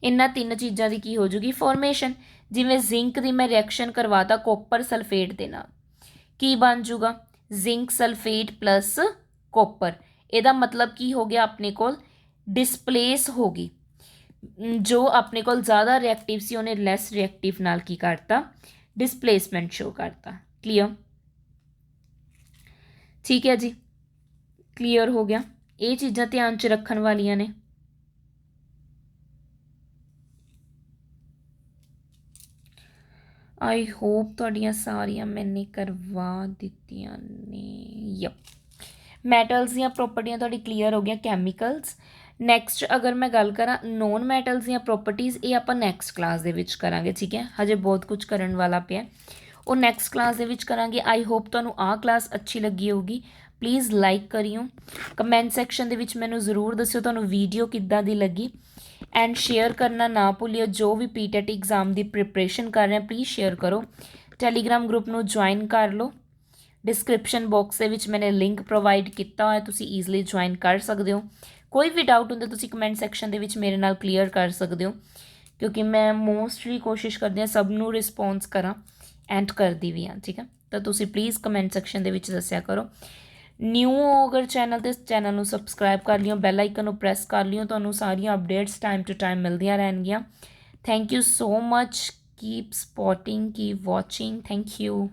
ਇਹਨਾਂ ਤਿੰਨ ਚੀਜ਼ਾਂ ਦੀ ਕੀ ਹੋ ਜੂਗੀ ਫੋਰਮੇਸ਼ਨ। ਜਿਵੇਂ ਜ਼ਿੰਕ ਦੀ ਮੈਂ ਰਿਐਕਸ਼ਨ ਕਰਵਾਤਾ ਕੋਪਰ ਸਲਫੇਟ ਦੇ ਨਾਲ, ਕੀ ਬਣ ਜੂਗਾ, ਜ਼ਿੰਕ ਸਲਫੇਟ ਪਲਸ ਕੋਪਰ। ਇਹਦਾ ਮਤਲਬ ਕੀ ਹੋ ਗਿਆ, ਆਪਣੇ ਕੋਲ ਡਿਸਪਲੇਸ ਹੋ ਗਈ, ਜੋ ਆਪਣੇ ਕੋਲ ਜ਼ਿਆਦਾ ਰਿਐਕਟਿਵ ਸੀ ਉਹਨੇ ਲੈਸ ਰਿਐਕਟਿਵ ਨਾਲ ਕੀ ਕਰਤਾ, ਡਿਸਪਲੇਸਮੈਂਟ ਸ਼ੋ ਕਰਤਾ। ਕਲੀਅਰ? ਠੀਕ ਹੈ ਜੀ, ਕਲੀਅਰ ਹੋ ਗਿਆ। ਇਹ ਚੀਜ਼ਾਂ ਧਿਆਨ 'ਚ ਰੱਖਣ ਵਾਲੀਆਂ ਨੇ। ਆਈ ਹੋਪ ਤੁਹਾਡੀਆਂ ਸਾਰੀਆਂ ਮੈਨੇ ਕਰਵਾ ਦਿੱਤੀਆਂ ਨੇ। ਯਪ, ਮੈਟਲਸ ਦੀਆਂ ਪ੍ਰੋਪਰਟੀਆਂ ਤੁਹਾਡੀ ਕਲੀਅਰ ਹੋ ਗਈਆਂ, ਕੈਮੀਕਲਸ। ਨੈਕਸਟ ਅਗਰ ਮੈਂ ਗੱਲ ਕਰਾਂ ਨੋਨ ਮੈਟਲਸ ਦੀਆਂ ਪ੍ਰੋਪਰਟੀਜ਼, ਇਹ ਆਪਾਂ ਨੈਕਸਟ ਕਲਾਸ ਦੇ ਵਿੱਚ ਕਰਾਂਗੇ। ਠੀਕ ਹੈ, ਹਜੇ ਬਹੁਤ ਕੁਝ ਕਰਨ ਵਾਲਾ ਪਿਆ, ਉਹ ਨੈਕਸਟ ਕਲਾਸ ਦੇ ਵਿੱਚ ਕਰਾਂਗੇ। ਆਈ ਹੋਪ ਤੁਹਾਨੂੰ ਆਹ ਕਲਾਸ ਅੱਛੀ ਲੱਗੀ ਹੋਊਗੀ। ਪਲੀਜ਼ ਲਾਈਕ ਕਰਿਓ, ਕਮੈਂਟ ਸੈਕਸ਼ਨ ਦੇ ਵਿੱਚ ਮੈਨੂੰ ਜ਼ਰੂਰ ਦੱਸਿਓ ਤੁਹਾਨੂੰ ਵੀਡੀਓ ਕਿੱਦਾਂ ਦੀ ਲੱਗੀ, ਐਂਡ ਸ਼ੇਅਰ ਕਰਨਾ ਨਾ ਭੁੱਲਿਓ। ਜੋ ਵੀ ਪੀਟੈਟ ਐਗਜ਼ਾਮ ਦੀ ਪ੍ਰਿਪਰੇਸ਼ਨ ਕਰ ਰਹੇ ਪਲੀਜ਼ ਸ਼ੇਅਰ ਕਰੋ। ਟੈਲੀਗ੍ਰਾਮ ਗਰੁੱਪ ਨੂੰ ਜੁਆਇਨ ਕਰ ਲਓ, ਡਿਸਕ੍ਰਿਪਸ਼ਨ ਬਾਕਸ ਦੇ ਵਿੱਚ ਮੈंने ਲਿੰਕ ਪ੍ਰੋਵਾਈਡ ਕੀਤਾ ਹੋਇਆ, ਤੁਸੀਂ ਈਜ਼ਲੀ ਜੁਆਇਨ ਕਰ ਸਕਦੇ ਹੋ। ਕੋਈ ਵੀ ਡਾਊਟ ਹੁੰਦਾ ਤੁਸੀਂ ਕਮੈਂਟ ਸੈਕਸ਼ਨ ਦੇ ਵਿੱਚ ਮੇਰੇ ਨਾਲ ਕਲੀਅਰ ਕਰ ਸਕਦੇ ਹੋ, ਕਿਉਂਕਿ ਮੈਂ ਮੋਸਟਲੀ ਕੋਸ਼ਿਸ਼ ਕਰਦੀ ਹਾਂ ਸਭ ਨੂੰ ਰਿਸਪੌਂਸ ਕਰਾਂ, ਐਂਡ ਕਰਦੀ ਵੀ ਹਾਂ। ਠੀਕ ਹੈ, ਤਾਂ ਤੁਸੀਂ ਪਲੀਜ਼ ਕਮੈਂਟ ਸੈਕਸ਼ਨ ਦੇ ਵਿੱਚ ਦੱਸਿਆ ਕਰੋ। ਨਿਊ ਹੋ ਅਗਰ ਚੈਨਲ 'ਤੇ, ਚੈਨਲ ਨੂੰ ਸਬਸਕ੍ਰਾਈਬ ਕਰ ਲਿਓ, ਬੈਲ ਆਈਕਨ ਨੂੰ ਪ੍ਰੈਸ ਕਰ ਲਿਓ, ਤੁਹਾਨੂੰ ਸਾਰੀਆਂ ਅਪਡੇਟਸ ਟਾਈਮ ਟੂ ਟਾਈਮ ਮਿਲਦੀਆਂ ਰਹਿਣਗੀਆਂ। Thank you so much, keep supporting, keep watching, thank you.